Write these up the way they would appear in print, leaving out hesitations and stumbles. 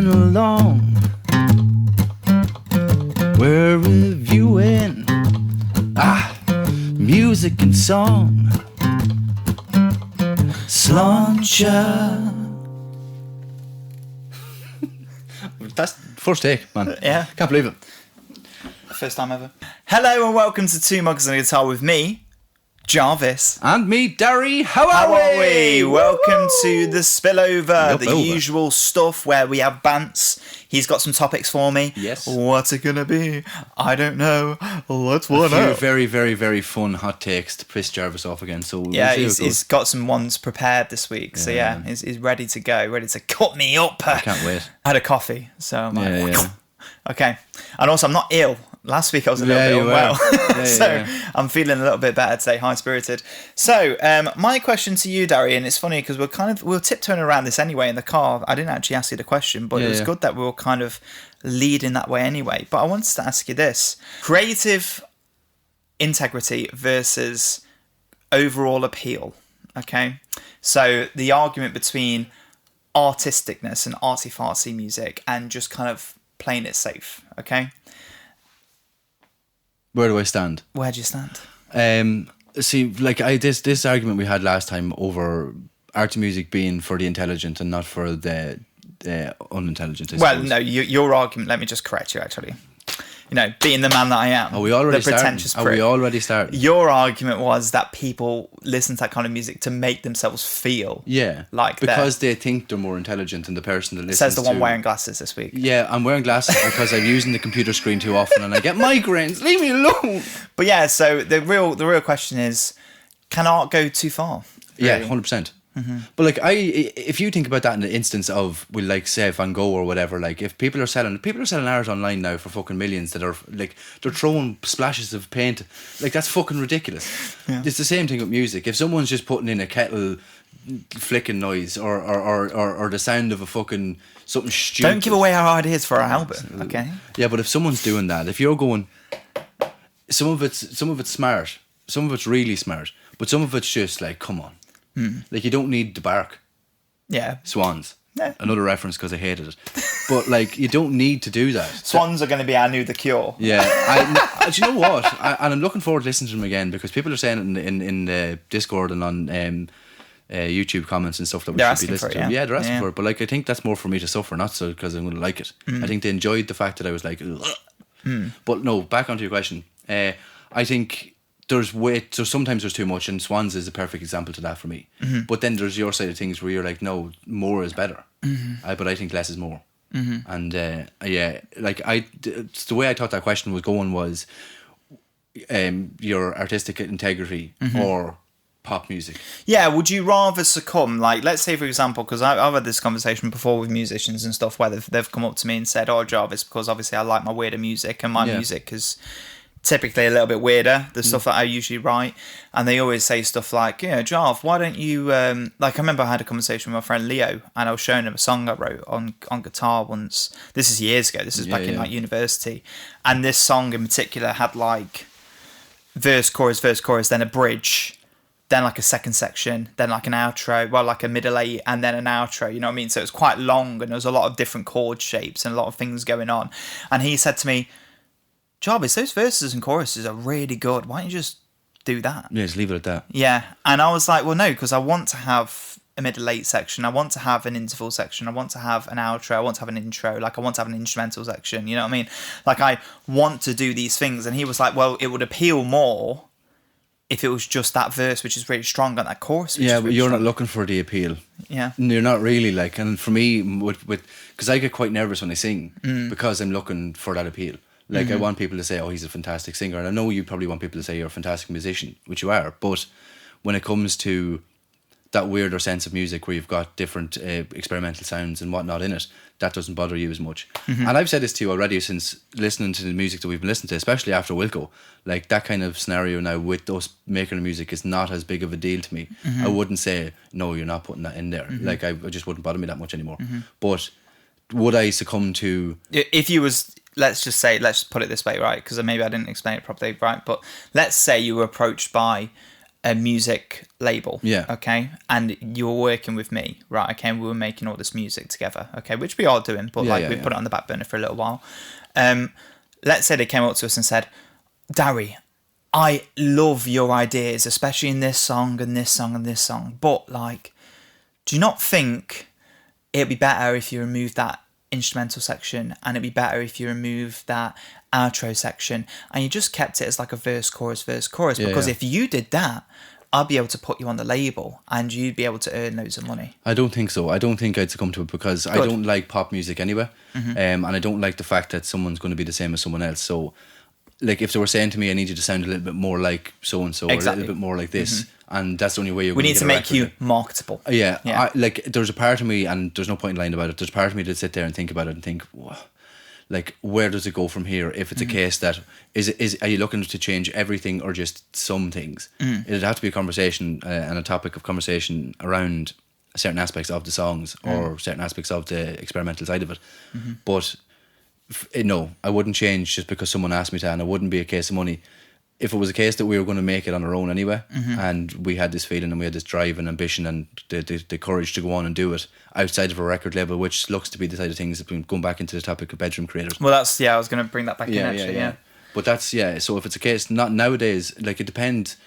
playing along. We're reviewing music and song. Slancha. That's first take, man. Yeah. Can't believe it. First time ever. Hello and welcome to Two Mugs and a Guitar with me, Jarvis. And me, Darry. How How are are we? Welcome to the Spillover, the over. usual stuff where we have bants. He's got some topics for me. Yes. What's it gonna be? I don't know. Let's A find few out. very, very, very fun hot takes to piss Jarvis off again. So we'll Yeah, see how it goes. he's got some ones prepared this week. So yeah, he's ready to go, ready to cut me up. I can't wait. I had a coffee, so I'm like, Yeah. okay. And also, I'm not ill. Last week I was a little Yeah, bit you were. unwell, so yeah. I'm feeling a little bit better today, high-spirited. So, my question to you, Darry, and it's funny because we're tiptoeing around this anyway in the car. I didn't actually ask you the question, but it was good that we were kind of leading that way anyway. But I wanted to ask you this: creative integrity versus overall appeal. Okay, so the argument between artisticness and arty-farty music and just kind of playing it safe. Okay. Where do I stand? Where do you stand? See, like this argument we had last time over art music being for the intelligent and not for the unintelligent. I Well, suppose. no, your argument. Let me just correct you. Actually, you know, being the man that I am, Are we already the pretentious starting? Are prick. we already starting? Your argument was that people listen to that kind of music to make themselves feel, Yeah, like because they think they're more intelligent than the person that listens. Says the one to... wearing glasses this week. Yeah, I'm wearing glasses because I'm using the computer screen too often and I get migraines. Leave me alone. But yeah, so the real question is, can art go too far? Yeah, really? 100%. But like if you think about that in the instance of, well, like say Van Gogh or whatever, like if people are selling art online now for fucking millions that are like they're throwing splashes of paint, like that's fucking ridiculous. Yeah. It's the same thing with music. If someone's just putting in a kettle flicking noise or the sound of a fucking something stupid. Don't give away our ideas for our album, okay? Yeah, but if someone's doing that, if you're going, some of it's smart, some of it's really smart, but some of it's just like, come on. Like you don't need the bark. Yeah. Swans. Yeah. Another reference because I hated it. But like you don't need to do that. Swans are going to be our new The Cure. Yeah. Do you know what? And I'm looking forward to listening to them again because people are saying it in the Discord and on YouTube comments and stuff that we They're should be asking for listening it, to. yeah. Yeah, they're asking Yeah. for it. But like I think that's more for me to suffer, not so because I'm going to like it. I think they enjoyed the fact that I was like, ugh. But no, back onto your question. I think so sometimes there's too much, and Swans is a perfect example to that for me. But then there's your side of things where you're like, no, more is better. But I think less is more. And yeah, like the way I thought that question was going was your artistic integrity or pop music. Yeah, would you rather succumb, like, let's say, for example, because I've had this conversation before with musicians and stuff where they've come up to me and said, oh, Jarvis, because obviously I like my weirder music, and my music is typically a little bit weirder, the stuff that I usually write, and they always say stuff like, Jarv, why don't you, like, I remember I had a conversation with my friend Leo, and I was showing him a song I wrote on guitar once. This is years ago, this is back in, like, university, and this song in particular had, like, verse, chorus, then a bridge, then like a second section, then like an outro, well, like a middle eight, and then an outro, you know what I mean? So it was quite long, and there was a lot of different chord shapes and a lot of things going on. And he said to me, Jarvis, those verses and choruses are really good. Why don't you just do that? Yeah, just leave it at that. Yeah. And I was like, well, no, because I want to have a middle eight section. I want to have an interval section. I want to have an outro. I want to have an intro. Like, I want to have an instrumental section. You know what I mean? Like, I want to do these things. And he was like, well, it would appeal more if it was just that verse, which is really strong, and that chorus, which is but really you're strong. not looking for the appeal. Yeah. You're not really, like, and for me, with because I get quite nervous when I sing because I'm looking for that appeal. Like, I want people to say, oh, he's a fantastic singer. And I know you probably want people to say you're a fantastic musician, which you are. But when it comes to that weirder sense of music where you've got different experimental sounds and whatnot in it, that doesn't bother you as much. And I've said this to you already since listening to the music that we've been listening to, especially after Wilco. Like, that kind of scenario now with us making the music is not as big of a deal to me. I wouldn't say, no, you're not putting that in there. Like, it just wouldn't bother me that much anymore. But would I succumb to... If you was... let's just put it this way, right? Because maybe I didn't explain it properly, right? But let's say you were approached by a music label. Yeah. Okay. And you were working with me, right? Okay. And we were making all this music together. Okay. Which we are doing, but we put it on the back burner for a little while. Let's say they came up to us and said, Darry, I love your ideas, especially in this song and this song and this song. But like, do you not think it'd be better if you removed that instrumental section, and it'd be better if you removed that outro section and you just kept it as like a verse, chorus, because if you did that, I'd be able to put you on the label and you'd be able to earn loads of money. I don't think so. I don't think I'd succumb to it because I don't like pop music anyway. And I don't like the fact that someone's going to be the same as someone else. So like if they were saying to me, I need you to sound a little bit more like so-and-so, or a little bit more like this, and that's the only way you're going to get a record. We need to make you marketable. Yeah. There's a part of me, and there's no point in lying about it, there's a part of me that sit there and think about it and think, whoa, like, where does it go from here? If it's a case that, are you looking to change everything or just some things? It'd have to be a conversation and a topic of conversation around certain aspects of the songs or certain aspects of the experimental side of it. But no, I wouldn't change just because someone asked me to, and it wouldn't be a case of money. If it was a case that we were going to make it on our own anyway, and we had this feeling and we had this drive and ambition and the courage to go on and do it outside of a record label, which looks to be the side of things that we're going back into the topic of bedroom creators. Well, that's, I was going to bring that back in actually, yeah. But that's, so if it's a case, not nowadays, like it depends.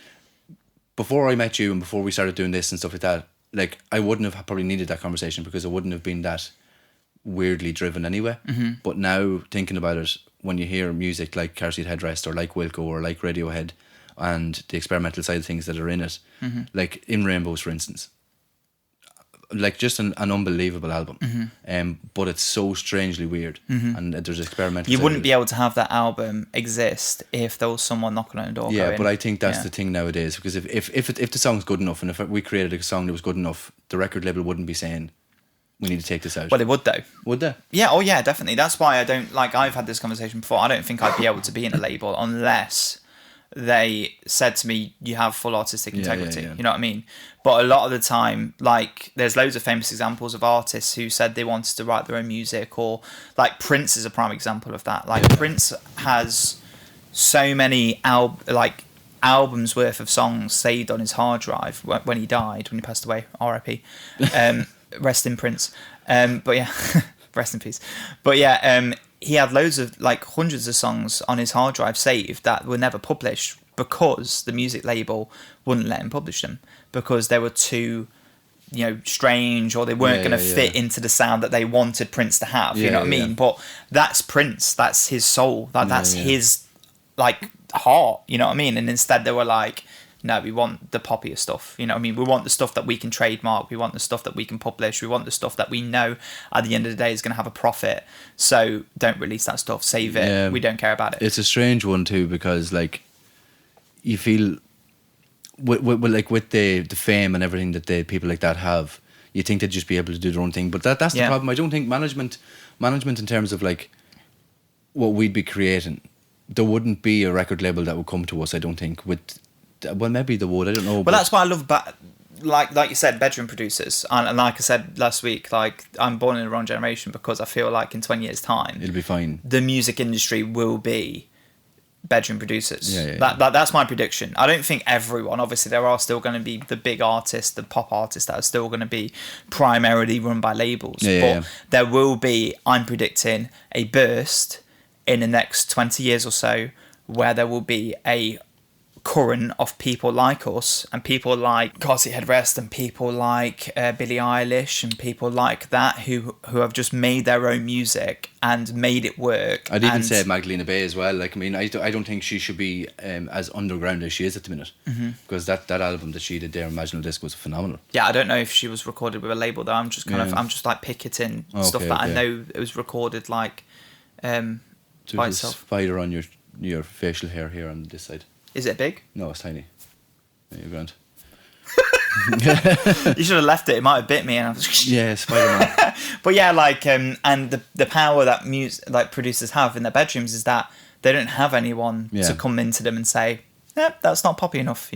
Before I met you and before we started doing this and stuff like that, like I wouldn't have probably needed that conversation because I wouldn't have been that weirdly driven anyway. But now thinking about it, when you hear music like Car Seat Headrest or like Wilco or like Radiohead and the experimental side of things that are in it, like In Rainbows for instance, like just an unbelievable album, but it's so strangely weird, and there's experimental. You wouldn't be able to have that album exist if there was someone knocking on the door. Yeah, but I think that's the thing nowadays, because if the song's good enough, and if we created a song that was good enough, the record label wouldn't be saying, we need to take this out. Well, they would though. Would they? Yeah, oh yeah, definitely. That's why I don't, like, I've had this conversation before, I don't think I'd be able to be in a label unless they said to me, you have full artistic integrity. You know what I mean? But a lot of the time, like, there's loads of famous examples of artists who said they wanted to write their own music, or like Prince is a prime example of that. Like Prince has so many albums worth of songs saved on his hard drive when he died, when he passed away, R.I.P. Rest in Prince. But yeah, rest in peace. But yeah, he had loads of, like, hundreds of songs on his hard drive saved that were never published because the music label wouldn't let him publish them because they were too, strange, or they weren't going to fit into the sound that they wanted Prince to have. You know what I mean? But that's Prince. That's his soul. That's his, like, heart. You know what I mean? And instead they were like, no, we want the poppier stuff. You know what I mean? We want the stuff that we can trademark. We want the stuff that we can publish. We want the stuff that we know at the end of the day is going to have a profit. So don't release that stuff. Save it. Yeah, we don't care about it. It's a strange one too, because like you feel with the fame and everything that the people like that have, you think they'd just be able to do their own thing. But that's the problem. I don't think management in terms of like what we'd be creating, there wouldn't be a record label that would come to us, I don't think, well, maybe they would. I don't know. Well, that's what I love about, like you said, bedroom producers. And like I said last week, like, I'm born in the wrong generation because I feel like in 20 years' time, it'll be fine. The music industry will be bedroom producers. That's my prediction. I don't think everyone. Obviously, there are still going to be the big artists, the pop artists that are still going to be primarily run by labels. But there will be, I'm predicting, a burst in the next 20 years or so where there will be a current of people like us and people like Car Seat Headrest and people like Billie Eilish and people like that who have just made their own music and made it work. I'd even say Magdalena Bay as well. Like, I mean, I don't think she should be as underground as she is at the minute, because that album that she did there, Imaginal Disc, was phenomenal. Yeah, I don't know if she was recorded with a label though. I'm just I'm just like picketing stuff that I know it was recorded like by itself. Spider on your facial hair here on this side. Is it big? No, it's tiny. Yeah, you're grand. You should have left it. It might have bit me. And I was yeah, Spider-Man. But yeah, like, and the power that producers have in their bedrooms is that they don't have anyone to come into them and say, "Yep, that's not poppy enough."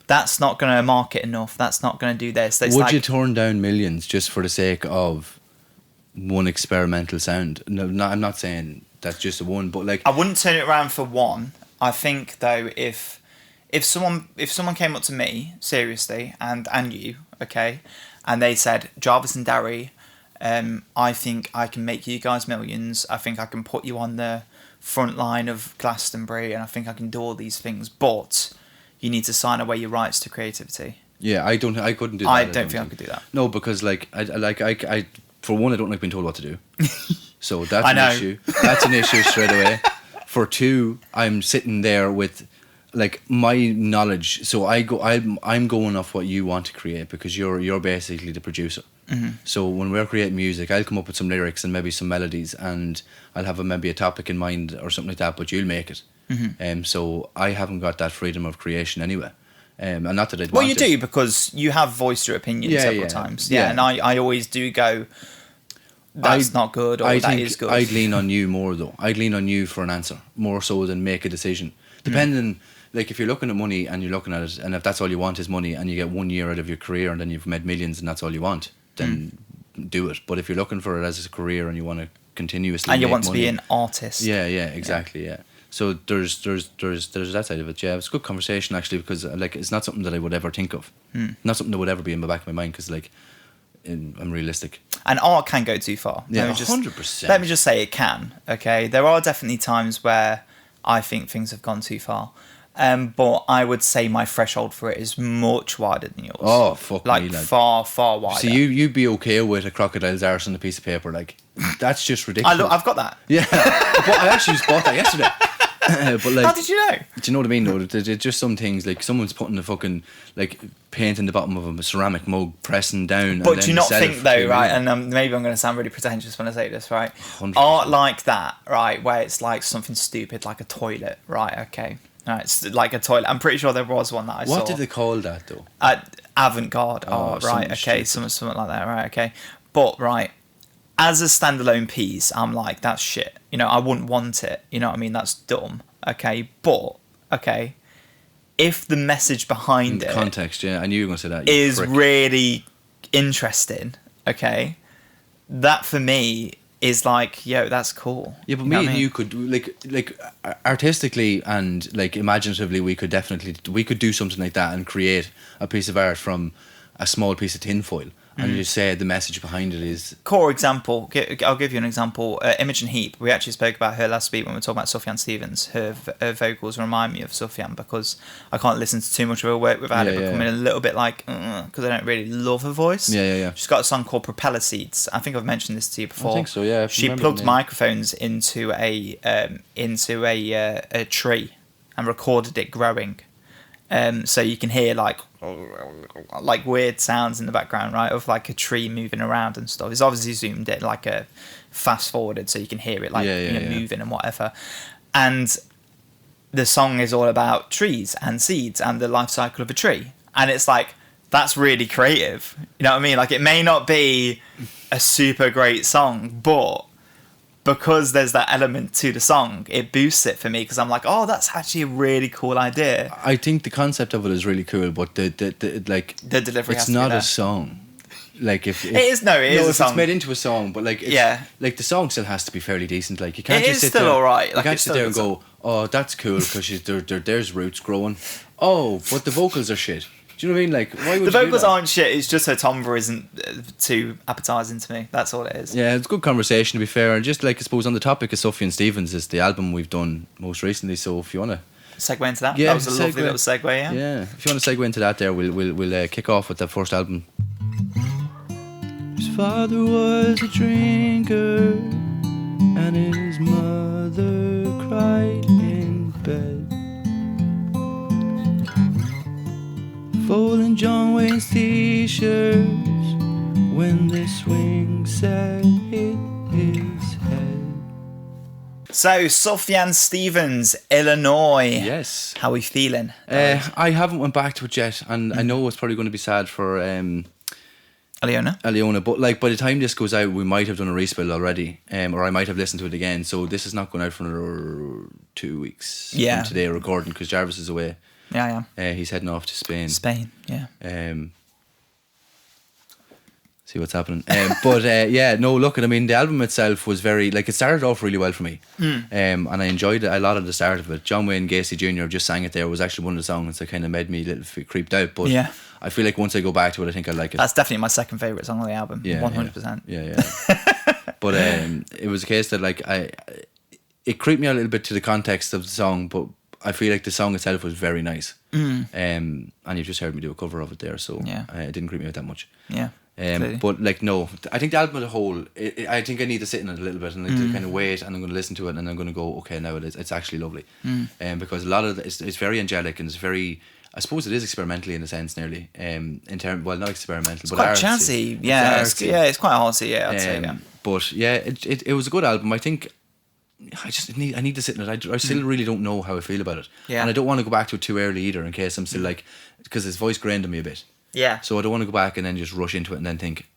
That's not going to market enough. That's not going to do this. Would you turn down millions just for the sake of one experimental sound? No, I'm not saying that's just a one, but like, I wouldn't turn it around for one. I think though, if if someone came up to me seriously and you, okay, and they said, Jarvis and Darry, I think I can make you guys millions. I think I can put you on the front line of Glastonbury, and I think I can do all these things, but you need to sign away your rights to creativity. Yeah, I couldn't do that. I don't think I could do that. No, because like I for one, I don't like being told what to do. So that's an issue. That's an issue straight away. For two, I'm sitting there with like my knowledge. So I'm going off what you want to create, because you're basically the producer. Mm-hmm. So when we're creating music, I'll come up with some lyrics and maybe some melodies, and I'll have maybe a topic in mind or something like that, but you'll make it. Mm-hmm. So I haven't got that freedom of creation anyway. And not that I'd Well, you do, because you have voiced your opinion several times. Yeah, and I always do go, that's not good, or that is good. I'd lean on you more, though. I'd lean on you for an answer, more so than make a decision. Depending, like if you're looking at money and you're looking at it, and if that's all you want is money, and you get 1 year out of your career and then you've made millions and that's all you want, then do it. But if you're looking for it as a career and you want to continuously and you make want money, to be an artist. Yeah, exactly, yeah. So there's that side of it. Yeah, it's a good conversation actually, because like it's not something that I would ever think of. Not something that would ever be in the back of my mind, because like I'm realistic. And art can go too far. Yeah, 100%. Let me just say it can. Okay, there are definitely times where I think things have gone too far. But I would say my threshold for it is much wider than yours. Oh, fuck me, lad. Far wider. So you'd be okay with a crocodile's arse on a piece of paper, like that's just ridiculous. I've got that. Yeah, but I actually just bought that yesterday. But like, how did you know? Do you know what I mean? Though there's just some things, like someone's putting the fucking like paint in the bottom of a ceramic mug, pressing down. But do you not think though, right? And maybe I'm going to sound really pretentious when I say this, right? 100%. Art like that, right, where it's like something stupid, like a toilet, right? Okay. Right, it's like a toilet. I'm pretty sure there was one that I saw. What did they call that though? Avant-garde art, right? Okay, something like that, right? Okay, but right, as a standalone piece, I'm like, that's shit. You know, I wouldn't want it. You know what I mean? That's dumb. Okay, but okay, if the message behind it, context, yeah, I knew you were going to say that. Is really interesting. Okay, that for me is like, yo, that's cool. Yeah, but me and you could like artistically and like imaginatively, we could do something like that and create a piece of art from a small piece of tinfoil. And you just say the message behind it is... Core example, I'll give you an example. Imogen Heap, we actually spoke about her last week when we were talking about SUFJAN Stevens. Her vocals remind me of Sufjan, because I can't listen to too much of her work without it becoming a little bit like... Because I don't really love her voice. Yeah. She's got a song called Propeller Seeds. I think I've mentioned this to you before. I think so, yeah. She plugged microphones into a tree and recorded it growing. So you can hear like weird sounds in the background, right, of like a tree moving around and stuff. It's obviously zoomed in, like a fast forwarded, so you can hear it like moving and whatever. And the song is all about trees and seeds and the life cycle of a tree. And it's like, that's really creative. You know what I mean? Like, it may not be a super great song, but because there's that element to the song, it boosts it for me, because I'm like, oh, that's actually a really cool idea. I think the concept of it is really cool, but the delivery it's not a song. Like if it is a song. It's made into a song, but like like the song still has to be fairly decent. Like you can't just sit there. All right. Like, you can't sit there and go, oh, that's cool because there's roots growing. Oh, but the vocals are shit. Do you know what I mean? Like, why would the vocals aren't shit? It's just her timbre isn't too appetising to me. That's all it is. Yeah, it's a good conversation, to be fair. And just like, I suppose on the topic of SUFJAN Stevens is the album we've done most recently. So if you want to segue into that, that was a lovely little segue. Yeah. If you want to segue into that, there we'll kick off with the first album. His father was a drinker, and his mother cried in bed. Folding John Wayne's t-shirts when the swing set hit his head. So, SUFJAN Stevens, Illinois. Yes. How are we feeling? I haven't went back to it yet, and I know it's probably going to be sad for Aliona, but like by the time this goes out, we might have done a respill already, or I might have listened to it again. So this is not going out for another 2 weeks. From today recording, because Jarvis is away. Yeah. He's heading off to Spain. Yeah. see what's happening. But yeah, no, look, I mean, the album itself was very, like, it started off really well for me. And I enjoyed it a lot at the start of it. John Wayne Gacy Jr. just sang it there. Was actually one of the songs that kind of made me a little bit creeped out. But yeah. I feel like once I go back to it, I think I like it. That's definitely my second favourite song on the album. Yeah, 100%. Yeah. But it was a case that, like, it creeped me out a little bit to the context of the song, but I feel like the song itself was very nice. And you've just heard me do a cover of it there, so it didn't creep me out that much. Yeah. But like, no, I think the album as a whole, I think I need to sit in it a little bit and I need to kind of wait, and I'm going to listen to it and I'm going to go, okay, now it's actually lovely. Because a lot of it's very angelic and it's very, I suppose it is experimentally in a sense, nearly. Well, not experimental, it's but quite artsy. jazzy. Yeah, it's quite artsy. Yeah, I'd say. Yeah. But yeah, it was a good album. I think I need to sit in it. I still really don't know how I feel about it. Yeah. And I don't want to go back to it too early either, in case I'm still like, because his voice grained on me a bit. Yeah. So I don't want to go back and then just rush into it and then think,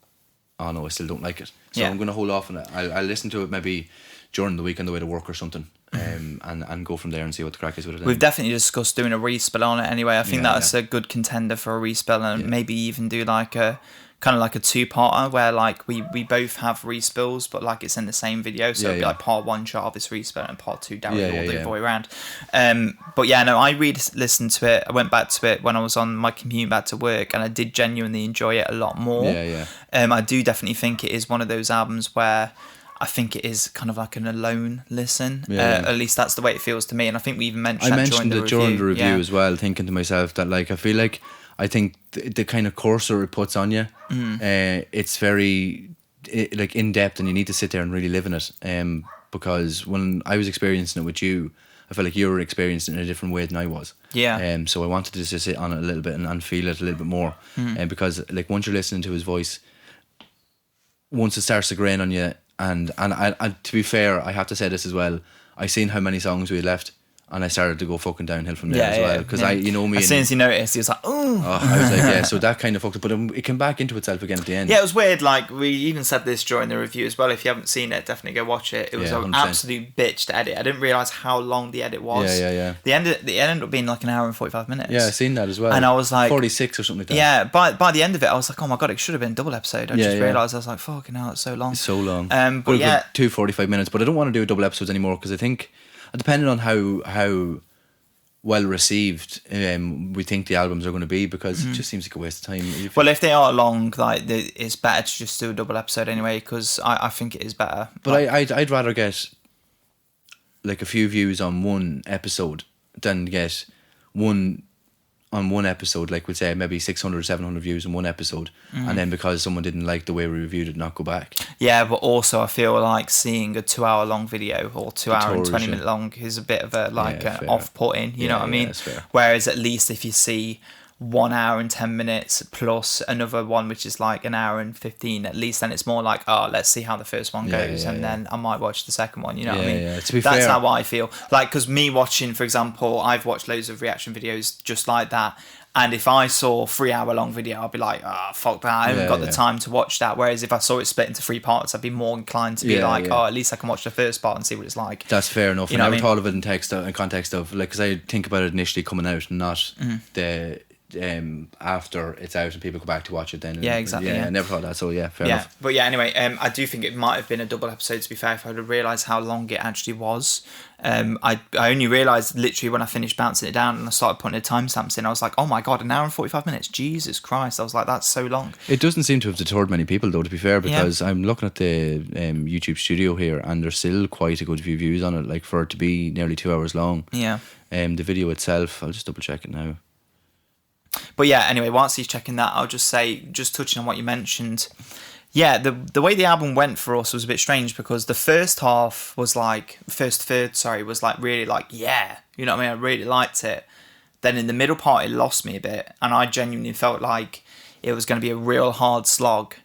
oh no, I still don't like it. So I'm going to hold off on it. I'll listen to it maybe during the week on the way to work or something, and go from there and see what the crack is with it. We've definitely discussed doing a respell on it anyway. I think that's a good contender for a respell, and maybe even do like a kind of like a two-parter where like we both have respills, but like it's in the same video, so it'd be like part 1 Jarvis respell and part 2 Darys, or the other way around. But yeah, no, I listened to it. I went back to it when I was on my commute back to work, and I did genuinely enjoy it a lot more. I do definitely think it is one of those albums where I think it is kind of like an alone listen. At least that's the way it feels to me, and I think we even mentioned it during the review as well, thinking to myself that, like, I think the kind of cursor it puts on you, it's very like in depth, and you need to sit there and really live in it. Because when I was experiencing it with you, I felt like you were experiencing it in a different way than I was. So I wanted to just sit on it a little bit and feel it a little bit more. Because like once you're listening to his voice, once it starts to grain on you, and to be fair, I have to say this as well, I seen how many songs we had left, and I started to go fucking downhill from there as well. Because you know me. As soon as he noticed, he was like, oh. I was like, so that kind of fucked up. But it came back into itself again at the end. Yeah, it was weird. Like, we even said this during the review as well. If you haven't seen it, definitely go watch it. It was an 100%. absolute bitch to edit. I didn't realise how long the edit was. Yeah. The end ended up being like an hour and 45 minutes. Yeah, I seen that as well. And I was like 46 or something like that. Yeah, by the end of it, I was like, oh my god, it should have been a double episode. I just realised, I was like, fucking hell, it's so long. It's so long. But yeah, 2 45 minutes. But I don't want to do double episodes anymore, because I think, depending on how well received we think the albums are going to be, because it just seems like a waste of time. Well, if they are long, like, it's better to just do a double episode anyway, because I think it is better. But I'd rather get like a few views on one episode than get one episode, like we'll say maybe 600 700 views in one episode, and then because someone didn't like the way we reviewed it, not go back. Yeah, but also I feel like seeing a 2 hour long video or 2 hour and 20 minute long is a bit of a off-putting, you know what I mean? Whereas at least if you see 1 hour and 10 minutes plus another one which is like an hour and 15, at least then it's more like, oh, let's see how the first one goes, and then I might watch the second one, you know what I mean? To be that's fair, how I feel. Like, because me watching, for example, I've watched loads of reaction videos just like that, and if I saw a 3 hour long video, I'd be like, oh, fuck that, I haven't got the time to watch that. Whereas if I saw it split into 3 parts, I'd be more inclined to be oh, at least I can watch the first part and see what it's like. That's fair enough. I never thought of it in context of, like, because I think about it initially coming out, not the after it's out and people go back to watch it then. Exactly. I never thought that, so fair enough. But anyway, I do think it might have been a double episode, to be fair, if I had realised how long it actually was. I only realised literally when I finished bouncing it down and I started putting the timestamps in, I was like, oh my god, an hour and 45 minutes, Jesus Christ. I was like, that's so long. It doesn't seem to have deterred many people though, to be fair, because I'm looking at the YouTube studio here and there's still quite a good few views on it, like for it to be nearly 2 hours long. The video itself, I'll just double check it now. But anyway, whilst he's checking that, I'll just say, just touching on what you mentioned, the way the album went for us was a bit strange, because the first third was like really like, you know what I mean, I really liked it. Then in the middle part it lost me a bit, and I genuinely felt like it was going to be a real hard slog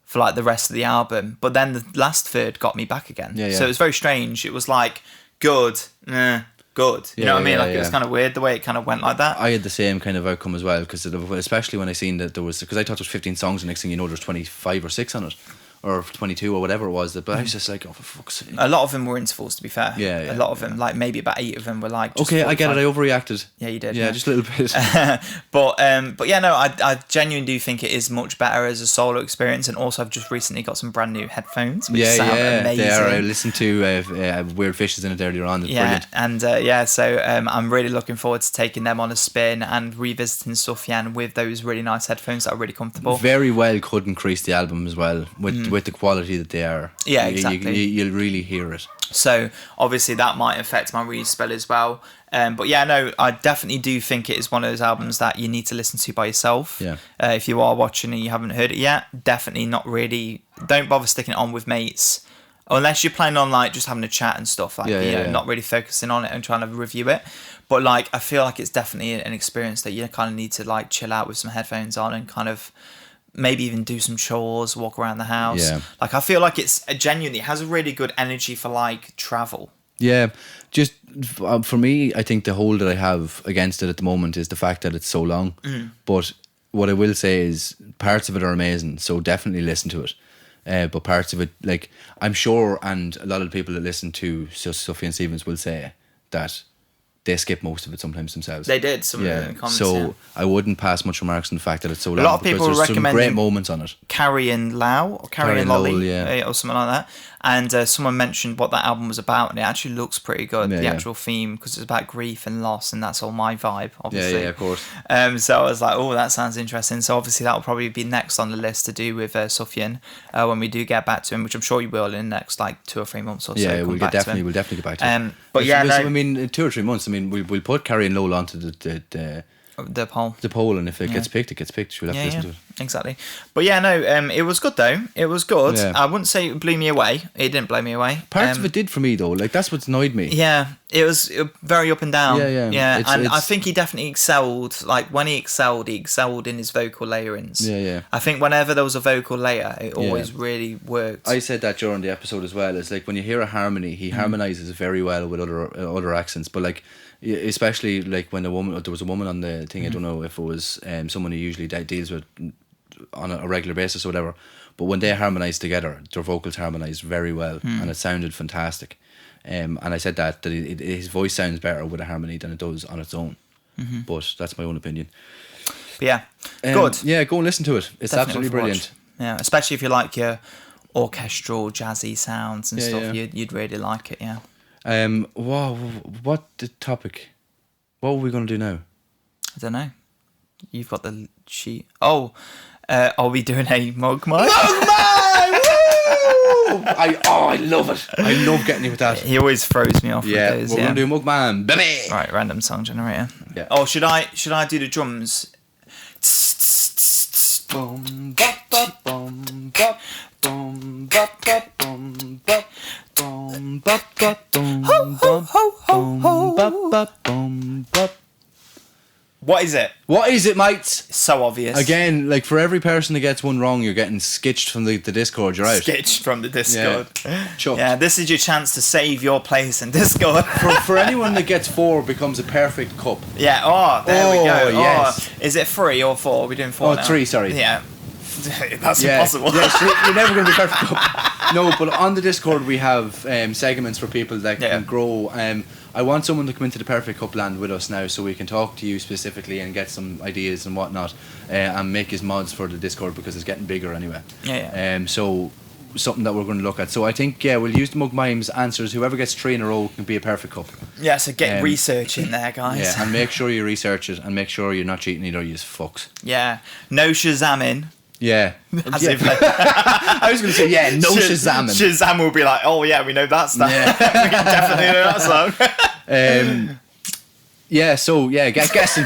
for like the rest of the album, but then the last third got me back again. So it was very strange. It was like good, good, you know what I mean? Like it was kind of weird the way it kind of went like that. I had the same kind of outcome as well, because especially when I seen that there was, because I thought there was 15 songs and next thing you know there's 25 or 6 on it. or 22 or whatever it was. But I was just like, oh, for fuck's sake. A lot of them were intervals, to be fair. Yeah, a lot of them, like maybe about 8 of them were like. Just okay, 45. I get it. I overreacted. Yeah, you did. Yeah, just a little bit. But yeah, no, I genuinely do think it is much better as a solo experience, and also I've just recently got some brand new headphones, which sound amazing. They are. I listened to Weird Fishes in it earlier on. It's brilliant. And so I'm really looking forward to taking them on a spin and revisiting SUFJAN with those really nice headphones that are really comfortable. Very well could increase the album as well with the quality that they are. Yeah, exactly. You'll really hear it. So obviously that might affect my respell as well. But yeah, no, I definitely do think it is one of those albums that you need to listen to by yourself. Yeah. If you are watching and you haven't heard it yet, definitely not really. Don't bother sticking it on with mates. Unless you're planning on like just having a chat and stuff, like not really focusing on it and trying to review it. But like, I feel like it's definitely an experience that you kind of need to like chill out with some headphones on and kind of maybe even do some chores, walk around the house. Yeah. Like, I feel like it's genuinely, it has a really good energy for like travel. Yeah, just for me, I think the hold that I have against it at the moment is the fact that it's so long. But what I will say is parts of it are amazing, so definitely listen to it. But parts of it, like, I'm sure, and a lot of the people that listen to SUFJAN Stevens will say that they skip most of it sometimes themselves. They did, some of them in the comments. So I wouldn't pass much remarks on the fact that it's so long. A lot of people there's recommend some great moments on it. Carrie and Lau, or Carrie and Lowell, Lolly, or something like that. And someone mentioned what that album was about, and it actually looks pretty good. The actual theme, because it's about grief and loss, and that's all my vibe, obviously. Yeah, of course. So I was like, oh, that sounds interesting. So obviously that will probably be next on the list to do with SUFJAN when we do get back to him, which I'm sure you will in the next like 2 or 3 months or so. Yeah, we'll definitely get back to him. But yeah, I mean, in 2 or 3 months, I mean, we'll put Carrie and Lowell onto the poll. The poll, and if it gets picked, it gets picked. We'll have to listen to it. Exactly. But yeah, no, it was good though. It was good. Yeah. I wouldn't say it blew me away. It didn't blow me away. Parts of it did for me though. Like, that's what annoyed me. Yeah, it was very up and down. Yeah. And I think he definitely excelled. Like, when he excelled in his vocal layerings. Yeah. I think whenever there was a vocal layer, it always really worked. I said that during the episode as well. It's like when you hear a harmony, he harmonizes very well with other accents. But like, especially like when there was a woman on the thing. I don't know if it was someone who usually deals with on a regular basis or whatever, but when they harmonise together, their vocals harmonise very well, and it sounded fantastic. And I said that his voice sounds better with a harmony than it does on its own. But that's my own opinion. But yeah, good. Yeah, go and listen to it. It's Definitely absolutely brilliant. Yeah, especially if you like your orchestral, jazzy sounds and stuff. Yeah. You'd really like it. Yeah. What the topic? What are we going to do now? I don't know. You've got the sheet. Oh, are we doing a mug mime? Mug mime! Woo! I love it. I love getting you with that. He always throws me off. Yeah, with those, we're going to do mug mime, baby. Right, random song generator. Yeah. Oh, should I do the drums? Boom, bop, bop, boom, bop, boom, bop, bop, boom, bop, boom, bop, bop, boom, Ho, ho, ho, ho, ho. bop, bop, boom, bop. What is it? What is it, mates? It's so obvious. Again, like, for every person that gets one wrong, you're getting sketched from the Discord. You're out. Sketched from the Discord. Chucked. Yeah, this is your chance to save your place in Discord. For anyone that gets 4, becomes a perfect cup. Yeah. Oh, there we go. Yes. Oh, is it 3 or 4? We're doing 4 now. 3, sorry. Yeah. That's impossible. Yes, you're never going to be perfect cup. No, but on the Discord we have segments for people that can grow. I want someone to come into the Perfect Cup land with us now, so we can talk to you specifically and get some ideas and whatnot, and make his mods for the Discord, because it's getting bigger anyway. Yeah. So something that we're going to look at. So I think we'll use the Mug Mimes answers. Whoever gets 3 in a row can be a Perfect Cup. Yeah. So get research in there, guys. Yeah, and make sure you research it, and make sure you're not cheating either. You fucks. Yeah. No Shazamming. Yeah. As if like, I was going to say, no Shazamming. Shazam will be like, oh yeah, we know that stuff. Yeah. We can definitely know that song. Get guessing.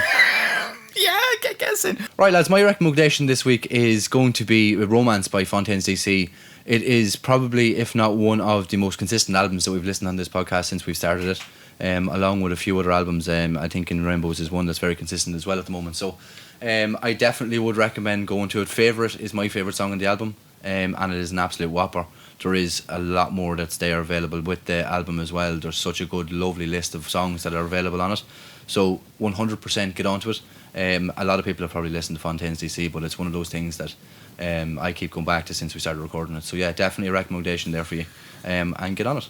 Yeah, get guessing. Right, lads, my recommendation this week is going to be Romance by Fontaines DC. It is probably, if not one of the most consistent albums that we've listened on this podcast since we've started it, along with a few other albums. I think In Rainbows is one that's very consistent as well at the moment. So I definitely would recommend going to it. Favourite is my favourite song on the album, and it is an absolute whopper. there is a lot more that's there available with the album as well. There's such a good, lovely list of songs that are available on it. So 100% get onto it. A lot of people have probably listened to Fontaine's DC, but it's one of those things that I keep going back to since we started recording it. So yeah, definitely a recommendation there for you. And get on it.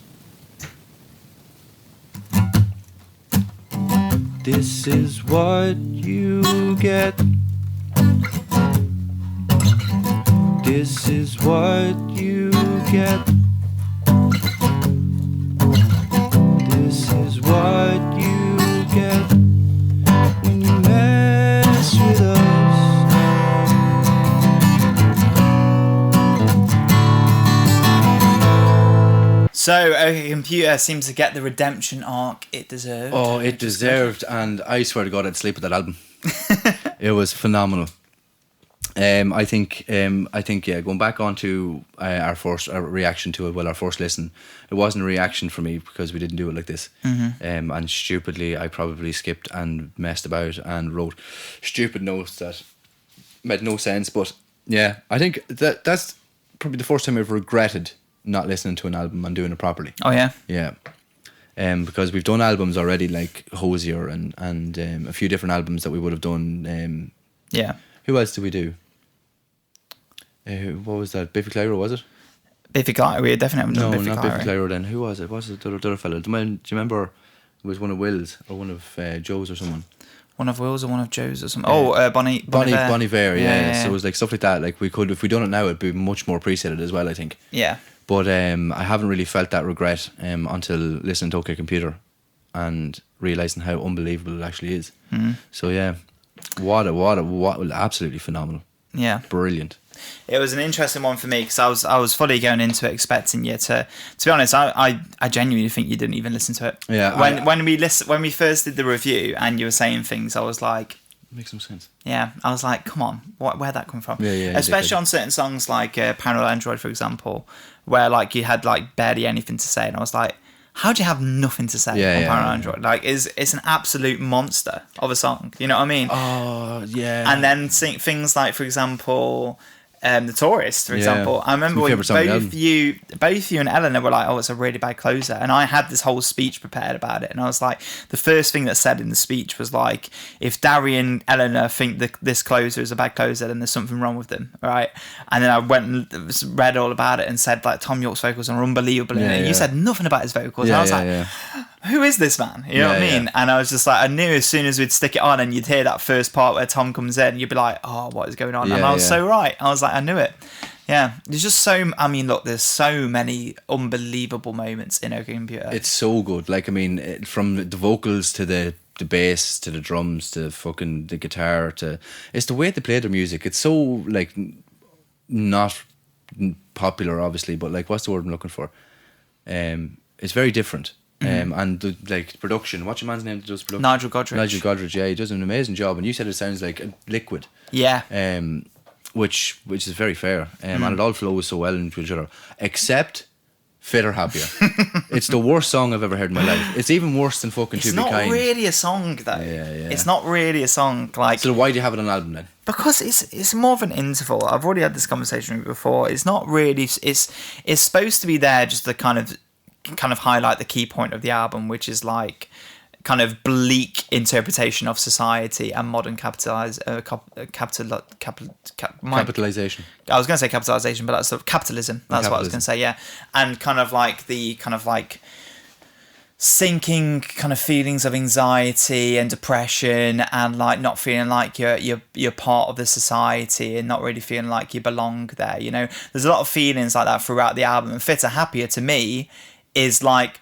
This is what you get. This is what you get. This is what you get when you mess with us. So, OK Computer seems to get the redemption arc it deserved. Oh, it deserved, and I swear to God, I'd sleep with that album. It was phenomenal. I think, yeah, going back onto our reaction to it, well, our first listen, it wasn't a reaction for me because we didn't do it like this. And stupidly, I probably skipped and messed about and wrote stupid notes that made no sense. But yeah, I think that's probably the first time I've regretted not listening to an album and doing it properly. Oh yeah? Yeah. Because we've done albums already like Hosier and a few different albums that we would have done. Yeah. Who else did we do? What was that? Biffy Clyro, was it? Biffy Clyro, we definitely haven't done Biffy Clyro. No, not Biffy Clyro then. Who was it? Was it the other fellow? Do you remember it was one of Will's or one of Joe's or someone? One of Will's or one of Joe's or something. Oh, Bonnie Vare, yeah. So it was like stuff like that. Like we could, if we done it now, it'd be much more appreciated as well, I think. Yeah. But I haven't really felt that regret until listening to OK Computer and realising how unbelievable it actually is. So yeah, what absolutely phenomenal. Yeah. Brilliant. It was an interesting one for me because I was fully going into it expecting you to be honest, I genuinely think you didn't even listen to it. Yeah. When we first did the review and you were saying things, I was like, makes no sense. Yeah, I was like, come on, where'd that come from? Yeah. Especially on certain songs like Paranoid Android, for example, where like you had like barely anything to say, and I was like, how do you have nothing to say on Paranoid Android? Like, it's an absolute monster of a song. You know what I mean? Oh yeah. And then things like, for example, The Tourist, for example. I remember when both you and Eleanor were like, oh, it's a really bad closer. And I had this whole speech prepared about it. And I was like, the first thing that said in the speech was like, if Darry and Eleanor think that this closer is a bad closer, then there's something wrong with them, right? And then I went and read all about it and said, like, Tom York's vocals are unbelievable. And you said nothing about his vocals. And I was like, who is this man? You know what I mean? Yeah. And I was just like, I knew as soon as we'd stick it on and you'd hear that first part where Tom comes in, you'd be like, oh, what is going on? And I was so right. I was like, I knew it. Yeah. There's just there's so many unbelievable moments in OK Computer. It's so good. Like, I mean, from the vocals to the bass to the drums to fucking the guitar to... It's the way they play their music. It's so, like, not popular, obviously, but, like, what's the word I'm looking for? It's very different. And the like production, what's your man's name that does production? Nigel Godrich, yeah, he does an amazing job. And you said it sounds like a liquid. Yeah. Which is very fair. And it all flows so well into each other. Except Fitter Happier. It's the worst song I've ever heard in my life. It's even worse than fucking To Be Kind. It's not really a song though. Yeah. It's not really a song. Like, so why do you have it on an album then? Because it's more of an interval. I've already had this conversation with you before. It's not really. It's supposed to be there just to kind of highlight the key point of the album, which is like kind of bleak interpretation of society and modern capitalization. I was going to say capitalization, but that's capitalism. That's what I was going to say. Yeah, and kind of like the kind of like sinking kind of feelings of anxiety and depression, and like not feeling like you're part of the society and not really feeling like you belong there. You know, there's a lot of feelings like that throughout the album. And Fitter Happier to me is like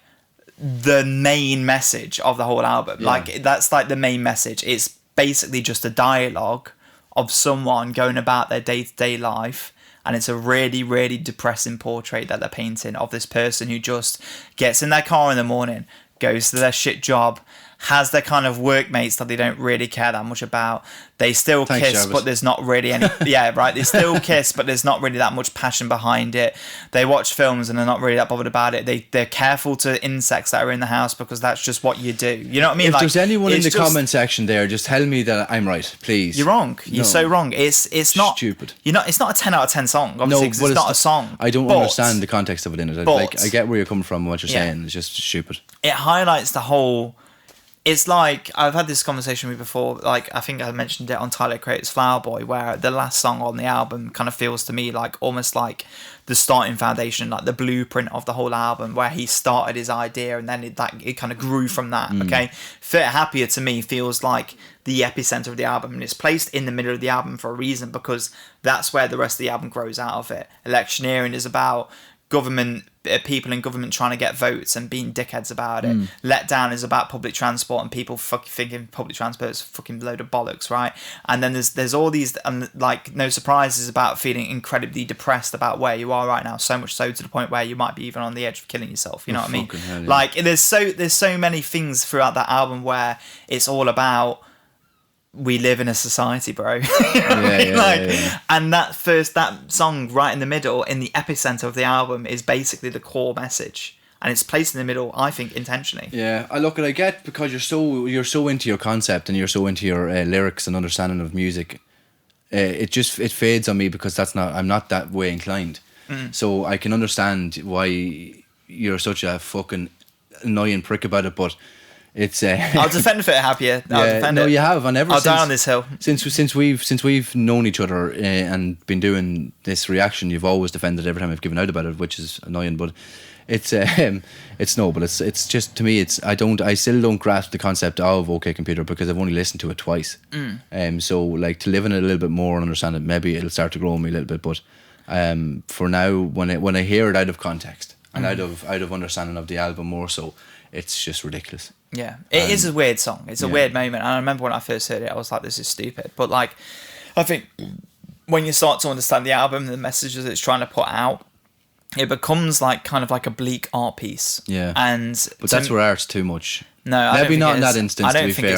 the main message of the whole album. Like, that's like the main message. It's basically just a dialogue of someone going about their day-to-day life, and it's a really, really depressing portrait that they're painting of this person who just gets in their car in the morning, goes to their shit job, has their kind of workmates that they don't really care that much about. They still kiss, Jarvis. but there's not really any... Yeah, right. They still kiss, but there's not really that much passion behind it. They watch films and they're not really that bothered about it. They're careful to insects that are in the house because that's just what you do. You know what I mean? If like, there's anyone in the just, comment section there, just tell me that I'm right, please. You're wrong. You're so wrong. It's not... Stupid. It's not a 10 out of 10 song, obviously, because it's not a song. I don't understand the context of it in it. I get where you're coming from and what you're saying. It's just stupid. It highlights the whole... It's like, I've had this conversation with you before, like, I think I mentioned it on Tyler Creator's Flower Boy, where the last song on the album kind of feels to me like almost like the starting foundation, like the blueprint of the whole album, where he started his idea and then it kind of grew from that, okay? Fit Happier to me feels like the epicenter of the album, and it's placed in the middle of the album for a reason, because that's where the rest of the album grows out of it. Electioneering is about government, people in government trying to get votes and being dickheads about it. Let Down is about public transport and people fucking thinking public transport is a fucking load of bollocks, right? And then there's all these, like, No Surprise is about feeling incredibly depressed about where you are right now, so much so to the point where you might be even on the edge of killing yourself, you know what I mean? Hell, yeah. Like, there's so many things throughout that album where it's all about, we live in a society, bro. You know what I mean? Yeah. And that song right in the middle, in the epicenter of the album, is basically the core message, and it's placed in the middle, I think, intentionally. Yeah, I get, because you're so into your concept and you're so into your lyrics and understanding of music. It fades on me because I'm not that way inclined. So I can understand why you're such a fucking annoying prick about it, but. It's I'll defend Fit Happier. I'll defend it. You have, and I'll die on this hill. Since we've known each other and been doing this reaction, you've always defended it every time I've given out about it, which is annoying. But it's just, to me, I still don't grasp the concept of OK Computer because I've only listened to it twice. So like, to live in it a little bit more and understand it, maybe it'll start to grow on me a little bit. But for now, when I hear it out of context and out of understanding of the album more so, it's just ridiculous. Yeah, it is a weird song. It's a weird moment. And I remember when I first heard it, I was like, this is stupid. But like, I think when you start to understand the album and the messages it's trying to put out, it becomes like kind of like a bleak art piece. Yeah. But that's where art's too much. No, maybe not in that instance, to be fair.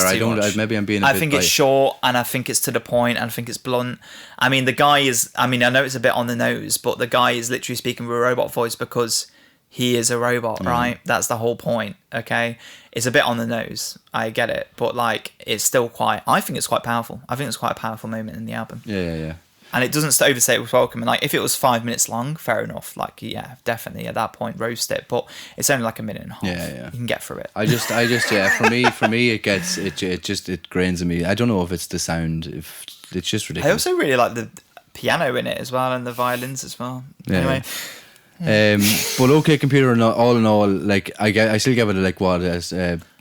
Maybe I'm being a bit... I think it's short, and I think it's to the point, and I think it's blunt. I mean, the guy is... I mean, I know it's a bit on the nose, but the guy is literally speaking with a robot voice because... he is a robot, right? That's the whole point, okay? It's a bit on the nose. I get it. But, like, it's still quite... I think it's quite powerful. I think it's quite a powerful moment in the album. Yeah. And it doesn't overstay it with welcome. And, like, if it was 5 minutes long, fair enough. Like, yeah, definitely at that point, roast it. But it's only like a minute and a half. Yeah. You can get through it. I just yeah, for me, it grains in me. I don't know if it's the sound. If it's just ridiculous. I also really like the piano in it as well, and the violins as well. Yeah. Anyway... but OK Computer, all in all, like I still give it like what as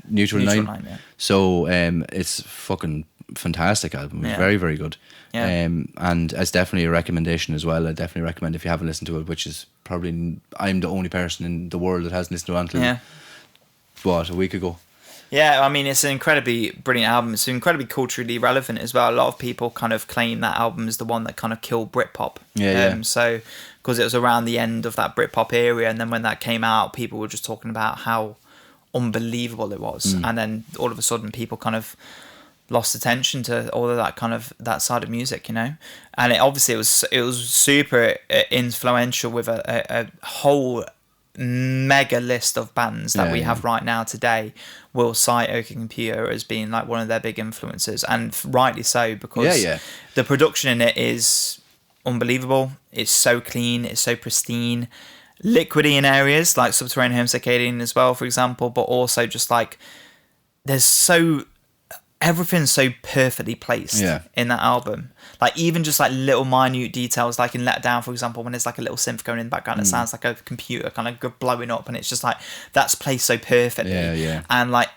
neutral 9. Yeah. So it's fucking fantastic album. Yeah. Very, very good. Yeah. And it's definitely a recommendation as well. I definitely recommend if you haven't listened to it, which is probably I'm the only person in the world that hasn't listened to it until a week ago. Yeah, I mean, it's an incredibly brilliant album. It's incredibly culturally relevant as well. A lot of people kind of claim that album is the one that kind of killed Britpop. So, because it was around the end of that Britpop era, and then when that came out, people were just talking about how unbelievable it was. And then all of a sudden, people kind of lost attention to all of that kind of that side of music, you know. And it was super influential with a whole mega list of bands that we have right now today will cite OK Computer as being like one of their big influences, and rightly so, because the production in it is unbelievable. It's so clean, it's so pristine, liquidy in areas like Subterranean Circadian as well, for example, but also just like everything's so perfectly placed in that album. Like, even just like little minute details, like in Let Down, for example, when there's like a little synth going in the background, it sounds like a computer kind of blowing up, and it's just like that's placed so perfectly. And like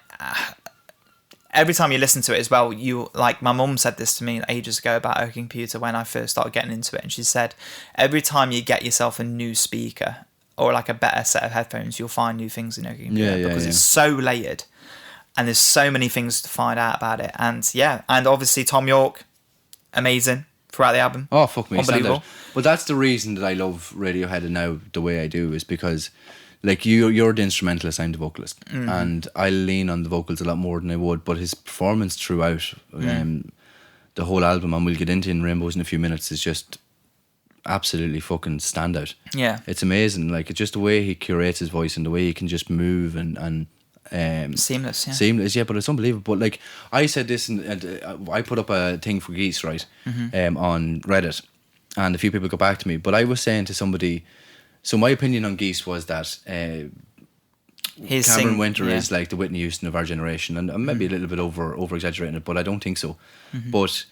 every time you listen to it as well, you like, my mum said this to me ages ago about OK Computer when I first started getting into it, and she said every time you get yourself a new speaker or like a better set of headphones, you'll find new things in OK Computer because it's so layered. And there's so many things to find out about it. And and obviously Tom York, amazing throughout the album. Oh, fuck me. Unbelievable. But that's the reason that I love Radiohead now the way I do, is because like you're the instrumentalist, I'm the vocalist, and I lean on the vocals a lot more than I would. But his performance throughout the whole album, and we'll get into in Rainbows in a few minutes, is just absolutely fucking standout. Yeah, it's amazing. Like, it's just the way he curates his voice and the way he can just move and seamless. Yeah, seamless. Yeah, but it's unbelievable. But like I said this, and I put up a thing for Geese, right, on Reddit, and a few people got back to me. But I was saying to somebody, so my opinion on Geese was that Cameron Winter is like the Whitney Houston of our generation, and maybe a little bit over exaggerating it, but I don't think so. But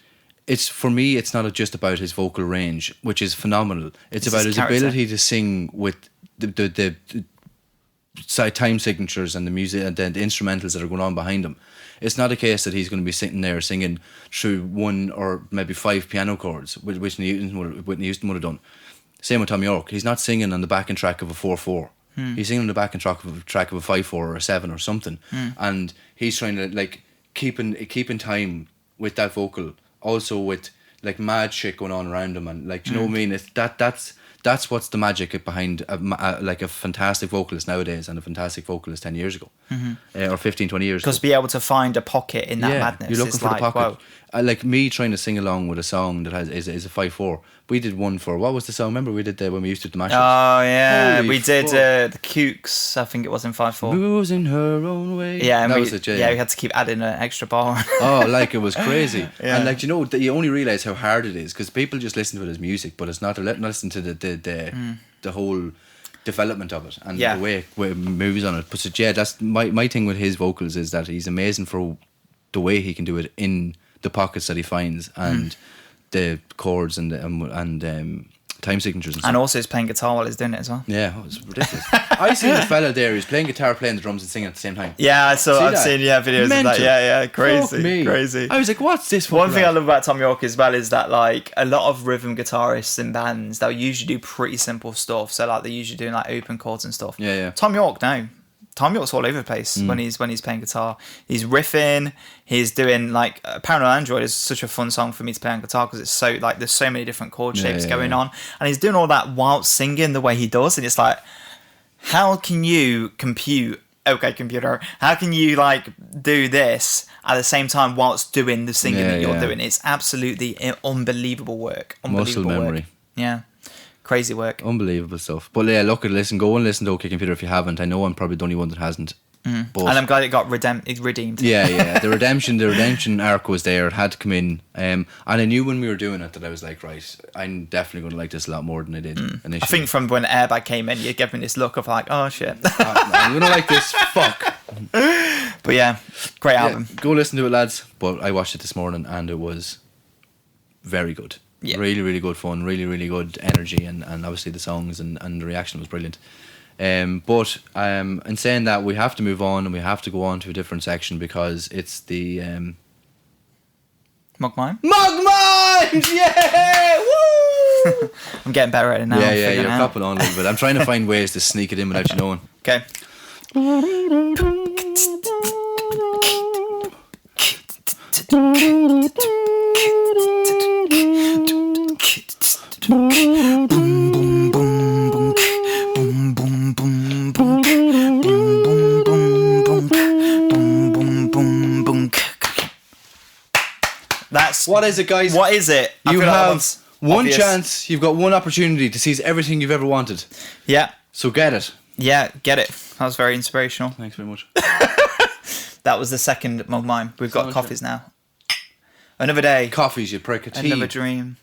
it's, for me, it's not just about his vocal range, which is phenomenal. It's about his ability to sing with the time signatures and the music and the instrumentals that are going on behind him. It's not a case that he's going to be sitting there singing through 1 or maybe 5 piano chords, which Whitney Houston would have done. Same with Tom York. He's not singing on the backing track of a 4/4. He's singing on the backing track of a 5/4 or a 7 or something, and he's trying to like keeping time with that vocal, also with like mad shit going on around him, and like, you know what I mean? It's that's what's the magic behind like a fantastic vocalist nowadays and a fantastic vocalist 10 years ago, or 15, 20 years ago. Because be able to find a pocket in that madness. You're looking for like, the pocket. wow. Like me trying to sing along with a song that is a 5/4. We did one for, what was the song? Remember we did when we used to do the mashups? Oh yeah, Holy we did fuck. the Kooks. I think it was in 5/4. Losing her own way. Yeah, and that we, was it. we had to keep adding an extra bar. Oh, like, it was crazy. Yeah. And like, you know, you only realise how hard it is because people just listen to it as music, but it's not. Listen to the whole development of it and the way it moves on it. But so, yeah, that's my thing with his vocals, is that he's amazing for the way he can do it in the pockets that he finds, and the chords and time signatures and stuff. And also he's playing guitar while he's doing it as well. Yeah, it was ridiculous. I seen the fella there who's playing guitar, playing the drums and singing at the same time. Yeah, I've seen videos Mental. of that. Yeah, Fuck crazy, me. crazy. I was like, what's this? One thing I love about Tom York as well is that, like, a lot of rhythm guitarists in bands, they'll usually do pretty simple stuff. So like they're usually doing like open chords and stuff. Yeah. Tom York, no. Tom York's all over the place when he's playing guitar. He's riffing. He's doing like Paranoid Android is such a fun song for me to play on guitar because it's so like there's so many different chord shapes going on, and he's doing all that while singing the way he does, and it's like, how can you compute? Okay, computer. How can you like do this at the same time whilst doing the singing that you're doing? It's absolutely unbelievable work. Muscle memory. Work. Yeah. Crazy work. Unbelievable stuff. But yeah, look, go and listen to OK Computer if you haven't. I know I'm probably the only one that hasn't. But and I'm glad it got redeemed. Yeah. The redemption arc was there. It had to come in. And I knew when we were doing it that I was like, right, I'm definitely going to like this a lot more than I did initially. I think from when Airbag came in, you gave me this look of like, oh shit. I'm going to like this. Fuck. But yeah, great album. Go listen to it, lads. But I watched it this morning and it was very good. Yeah. Really, really good fun. Really, really good energy, and obviously the songs and the reaction was brilliant. But in saying that, we have to move on and we have to go on to a different section because it's the Mug Mime? Mug Mimes! Yeah! Woo! I'm getting better at it now. Yeah, you're copping on a little bit. I'm trying to find ways to sneak it in without you knowing. Okay. What is it, guys? What is it? You have one chance. You've got one opportunity to seize everything you've ever wanted. Yeah. So get it. Yeah, get it. That was very inspirational. Thanks very much. That was the second Mug Mime. We've got coffees now. Another day. Coffees, you prick. A tea. Another dream.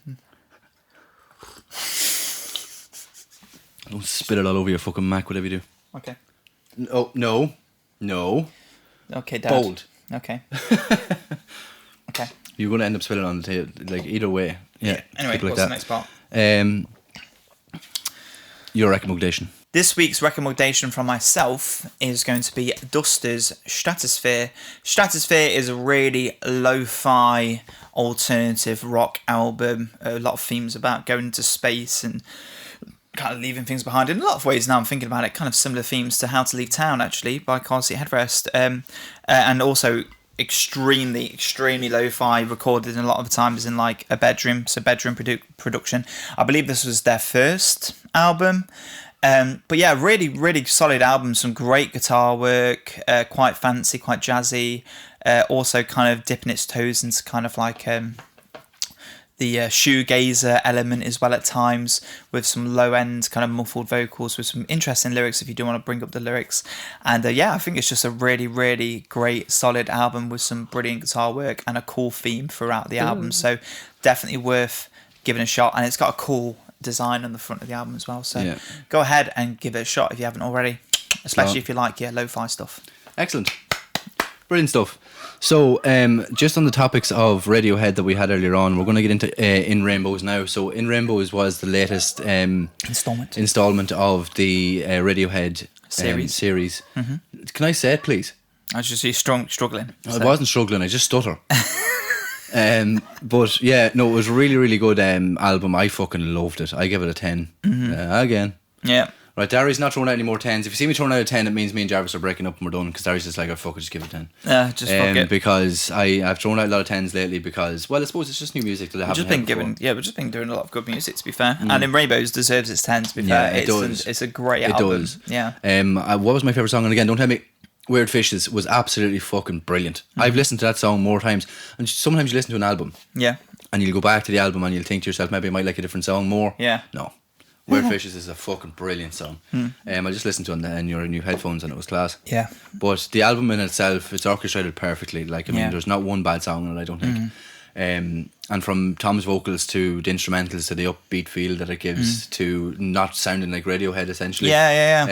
Don't spit it all over your fucking Mac, whatever you do. Okay. Oh, no. Okay, Dad. Bold. Okay. Okay. You're going to end up spilling on the table, like, either way. Yeah. Anyway, what's the next part? Your recommendation. This week's recommendation from myself is going to be Duster's Stratosphere. Stratosphere is a really lo-fi alternative rock album. A lot of themes about going into space and kind of leaving things behind. In a lot of ways, now I'm thinking about it, kind of similar themes to How to Leave Town, actually, by Car Seat Headrest. And also extremely lo-fi, recorded in a lot of the times in like a bedroom, so bedroom production. I believe this was their first album. But yeah, really, really solid album. Some great guitar work, quite fancy, quite jazzy. Also kind of dipping its toes into kind of like the shoegazer element as well at times, with some low end kind of muffled vocals with some interesting lyrics if you do want to bring up the lyrics. And yeah, I think it's just a really, really great solid album with some brilliant guitar work and a cool theme throughout the album. So definitely worth giving a shot, and it's got a cool design on the front of the album as well. So go ahead and give it a shot if you haven't already, especially if you like lo-fi stuff. Excellent. Brilliant stuff. So, just on the topics of Radiohead that we had earlier on, we're going to get into In Rainbows now. So, In Rainbows was the latest installment of the Radiohead series. Mm-hmm. Can I say it, please? I was just struggling. I wasn't struggling, I just stutter. But yeah, no, it was a really, really good album. I fucking loved it. I give it a 10. Again. Yeah. Right, Darys not throwing out any more 10s. If you see me throwing out a 10, it means me and Jarvis are breaking up and we're done, because Darys is like, oh fuck it, just give it a 10. Yeah, just fuck it. Because I've thrown out a lot of 10s lately because, well, I suppose it's just new music that I haven't heard before. We've just been doing a lot of good music, to be fair. And In Rainbows deserves its 10, to be fair. It does. It's a great album. It does. Yeah. What was my favourite song? And again, don't tell me. Weird Fishes was absolutely fucking brilliant. I've listened to that song more times, and sometimes you listen to an album. Yeah. And you'll go back to the album and you'll think to yourself, maybe I might like a different song more. Yeah. No. Weird Fishes is a fucking brilliant song. I just listened to it in your new headphones and it was class. Yeah. But the album in itself, it's orchestrated perfectly. Like, I mean, there's not one bad song in it, I don't think. And from Tom's vocals to the instrumentals to the upbeat feel that it gives to not sounding like Radiohead, essentially. Yeah.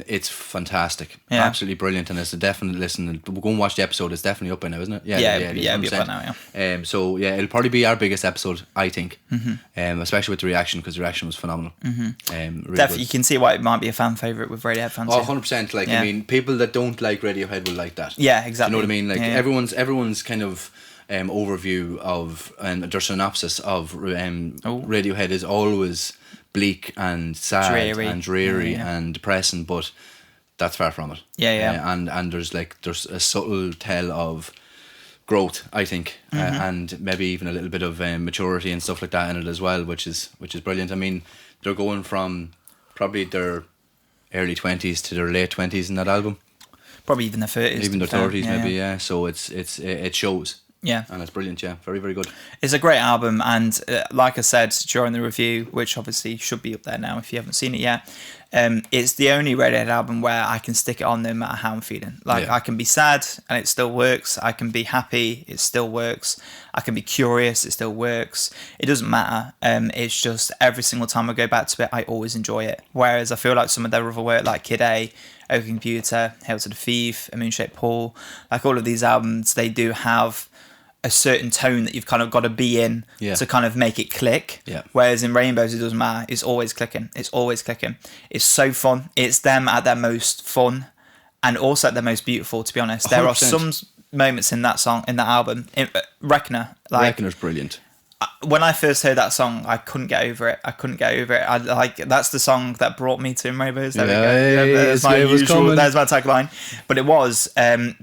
It's fantastic. Yeah. Absolutely brilliant, and it's a definite listen. We'll go and watch the episode. It's definitely up by now, isn't it? Yeah, it'll be up by now, yeah. So yeah, it'll probably be our biggest episode, I think. Especially with the reaction, because the reaction was phenomenal. Really definitely, you can see why it might be a fan favourite with Radiohead fans. Oh, 100%. Like, I mean, people that don't like Radiohead will like that. Yeah, exactly. You know what I mean? Like, everyone's kind of overview of their synopsis of Radiohead is always bleak and sad and dreary and depressing, but that's far from it. And there's a subtle tale of growth, I think, and maybe even a little bit of maturity and stuff like that in it as well, which is brilliant. I mean, they're going from probably their early 20s to their late 20s in that album, probably even their 30s, even their 30s, maybe. So it shows. Yeah. And it's brilliant, very, very good. It's a great album, and like I said during the review, which obviously should be up there now if you haven't seen it yet, it's the only Radiohead album where I can stick it on no matter how I'm feeling. Like, I can be sad and it still works. I can be happy, it still works. I can be curious, it still works. It doesn't matter. It's just every single time I go back to it, I always enjoy it. Whereas I feel like some of their other work, like Kid A, OK Computer, Hail to the Thief, A Moonshaped Pool, like all of these albums, they do have a certain tone that you've kind of got to be in to kind of make it click. Whereas in Rainbows, it doesn't matter. It's always clicking. It's so fun. It's them at their most fun and also at their most beautiful, to be honest. 100%. There are some moments in that song, in that album. Reckoner. Reckoner's brilliant. When I first heard that song, I couldn't get over it. That's the song that brought me to Rainbows. There we go. That's my tagline. But it was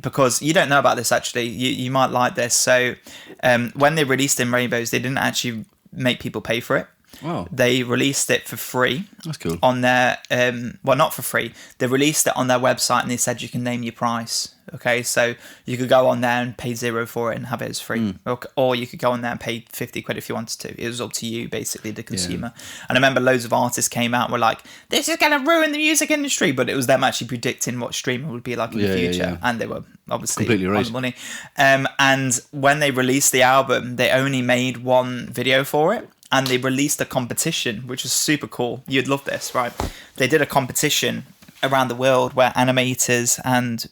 because you don't know about this actually. You might like this. So when they released In Rainbows, they didn't actually make people pay for it. Wow. They released it for free. That's cool. On their not for free. They released it on their website and they said you can name your price. Okay, so you could go on there and pay $0 for it and have it as free, or you could go on there and pay 50 quid if you wanted to. It was up to you, basically, the consumer. And I remember loads of artists came out and were like, "This is going to ruin the music industry," but it was them actually predicting what streaming would be like in the future, and they were obviously completely right on the money. And when they released the album, they only made one video for it. And they released a competition, which was super cool. You'd love this, right? They did a competition around the world where animators and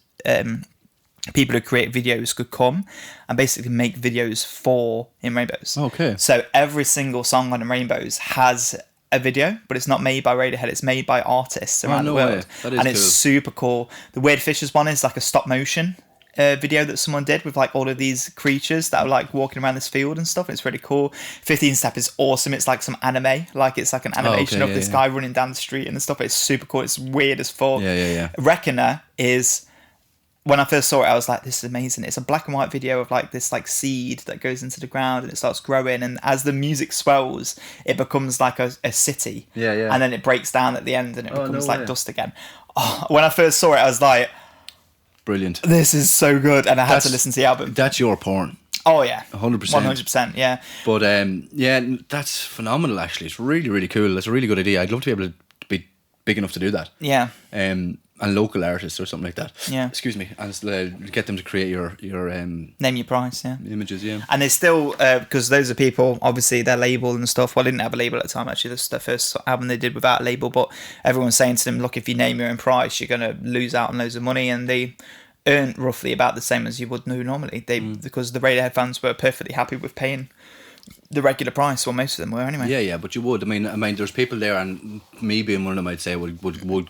people who create videos could come and basically make videos for In Rainbows. Okay. So every single song on In Rainbows has a video, but it's not made by Radiohead. It's made by artists around the world. That is and it's super cool. The Weird Fishes one is like a stop motion video that someone did with like all of these creatures that are like walking around this field and stuff. It's really cool. 15 Step is awesome. It's like some anime, like it's like an animation of this guy running down the street and stuff. It's super cool. It's weird as fuck. Yeah. Reckoner is when I first saw it, I was like, this is amazing. It's a black and white video of like this like seed that goes into the ground and it starts growing. And as the music swells, it becomes like a city. Yeah, yeah. And then it breaks down at the end and it becomes like dust again. Oh, when I first saw it, I was like, brilliant. This is so good. And I had to listen to the album. That's your porn. Oh, yeah. 100%. 100%, yeah. But yeah, that's phenomenal, actually. It's really, really cool. That's a really good idea. I'd love to be able to be big enough to do that. Yeah. And local artists or something like that. Yeah. Excuse me. And get them to create your name your price, yeah. Images, yeah. And there's still, because those are people, obviously their label and stuff. Well, they didn't have a label at the time, actually. This is their first album they did without a label. But everyone's saying to them, look, if you name your own price, you're going to lose out on loads of money. And they earn roughly about the same as you would do normally. Because the Radiohead fans were perfectly happy with paying the regular price, or most of them were anyway. Yeah, but you would. I mean, there's people there, and me being one of them, I'd say would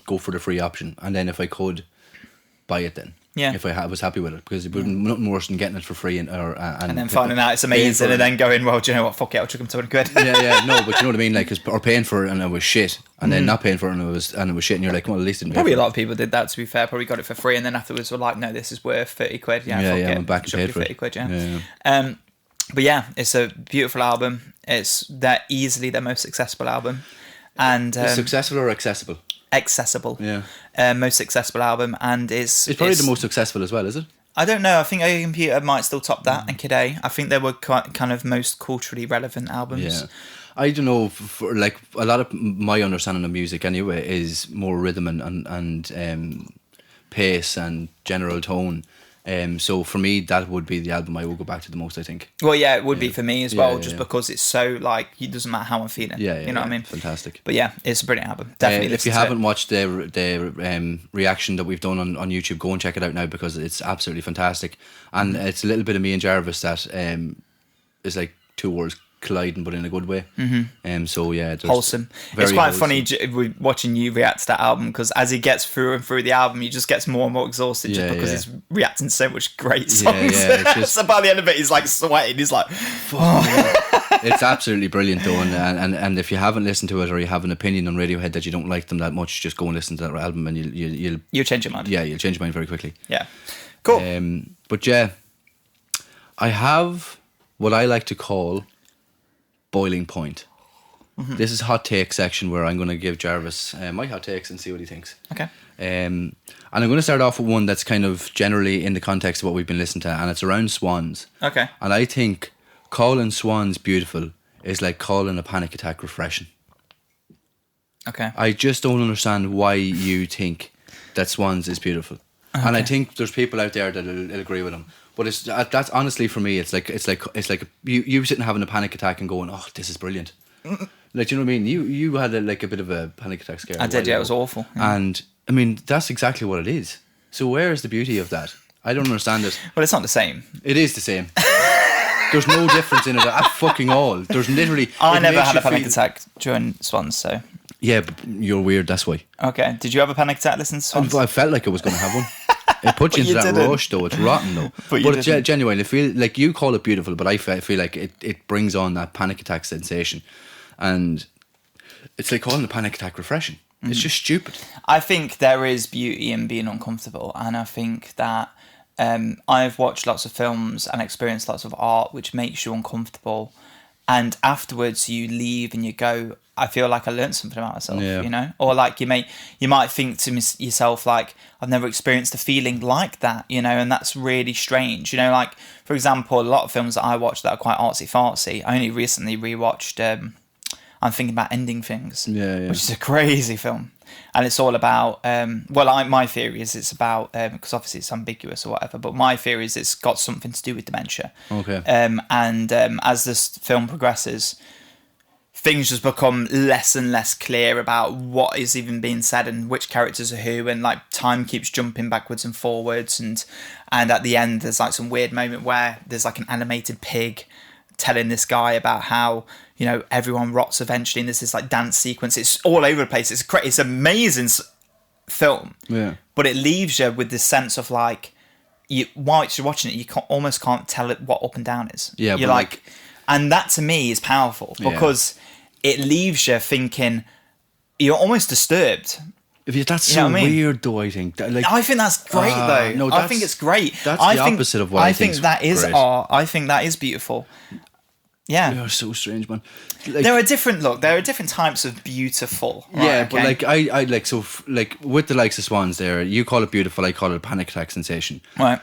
go for the free option, and then if I could buy it, then if I was happy with it, because it would nothing worse than getting it for free and then finding out it's amazing and then going, well, do you know what? Fuck it, I'll chuck them £200. No, but you know what I mean, like, or paying for it and it was shit, and then not paying for it and it was shit, and you're like, well, at least didn't. Probably a lot of people did that. To be fair, probably got it for free, and then afterwards were like, no, this is worth £30. I went back and paid for it. £30. But yeah, it's a beautiful album. It's easily their most successful album, and successful or accessible. Accessible. Yeah. Most accessible album, and it's probably the most successful as well, is it? I don't know. I think OK Computer might still top that, and Kid A. I think they were kind of most culturally relevant albums. Yeah. I don't know. For like a lot of my understanding of music, anyway, is more rhythm and pace and general tone. So for me, that would be the album I would go back to the most, I think. Well, yeah, it would be for me as well, because it's so like, it doesn't matter how I'm feeling. You know what I mean? Fantastic. But yeah, it's a brilliant album. Definitely. If you haven't watched the reaction that we've done on YouTube, go and check it out now, because it's absolutely fantastic. And it's a little bit of me and Jarvis that is like two worlds colliding, but in a good way. So yeah, wholesome. It's quite funny watching you react to that album, because as he gets through and through the album, he just gets more and more exhausted because he's reacting to so much great songs. So by the end of it, he's like sweating. He's like, it's absolutely brilliant though, and if you haven't listened to it, or you have an opinion on Radiohead that you don't like them that much, just go and listen to that album, and you'll change your mind. Yeah, you'll change your mind very quickly. Yeah, cool. But yeah, I have what I like to call boiling point. This is hot take section, where I'm going to give Jarvis my hot takes and see what he thinks. Okay. And I'm going to start off with one that's kind of generally in the context of what we've been listening to, and it's around swans. Okay. And I think calling swans beautiful is like calling a panic attack refreshing. Okay. I just don't understand why you think that swans is beautiful. Okay. And I think there's people out there that'll agree with him. But that's honestly, for me, it's like you sitting having a panic attack and going, oh, this is brilliant. Like, you know what I mean? You had a bit of a panic attack scare. I did, yeah, it was awful. Yeah. And I mean, that's exactly what it is. So where is the beauty of that? I don't understand it. Well, it's not the same. It is the same. There's no difference in it at fucking all. There's literally. I never had a panic attack during Swans, so. Yeah, but you're weird. That's why. Okay. Did you have a panic attack listening to Swans? I felt like I was going to have one. It puts you into that rush, though. It's rotten, though. But it's genuine. I feel like you call it beautiful, but I feel like it brings on that panic attack sensation. And it's like calling a panic attack refreshing. It's just stupid. I think there is beauty in being uncomfortable. And I think that I've watched lots of films and experienced lots of art which makes you uncomfortable. And afterwards you leave and you go, I feel like I learned something about myself, you know? Or like you might think to yourself, like, I've never experienced a feeling like that, you know, and that's really strange. You know, like, for example, a lot of films that I watch that are quite artsy-fartsy, I only recently rewatched I'm Thinking About Ending Things, which is a crazy film. And it's all about, my theory is it's about, because obviously it's ambiguous or whatever, but my theory is it's got something to do with dementia. Okay. As this film progresses, things just become less and less clear about what is even being said and which characters are who, and like time keeps jumping backwards and forwards, and at the end there's like some weird moment where there's like an animated pig telling this guy about how, you know, everyone rots eventually, and there's this like dance sequence. It's all over the place. It's an amazing film, but it leaves you with this sense of like, while you're watching it, you almost can't tell it what up and down is. Yeah, you're like, and that to me is powerful, because it leaves you thinking, you're almost disturbed That's so weird, though. I think. I think that's great, though. No, I think it's great. That's the opposite of what I think. That is great. art. I think that is beautiful. Yeah, you're so strange, man. There are different types of beautiful. Right? Yeah, but I with the likes of Swans, there, you call it beautiful. I call it a panic attack sensation. Right.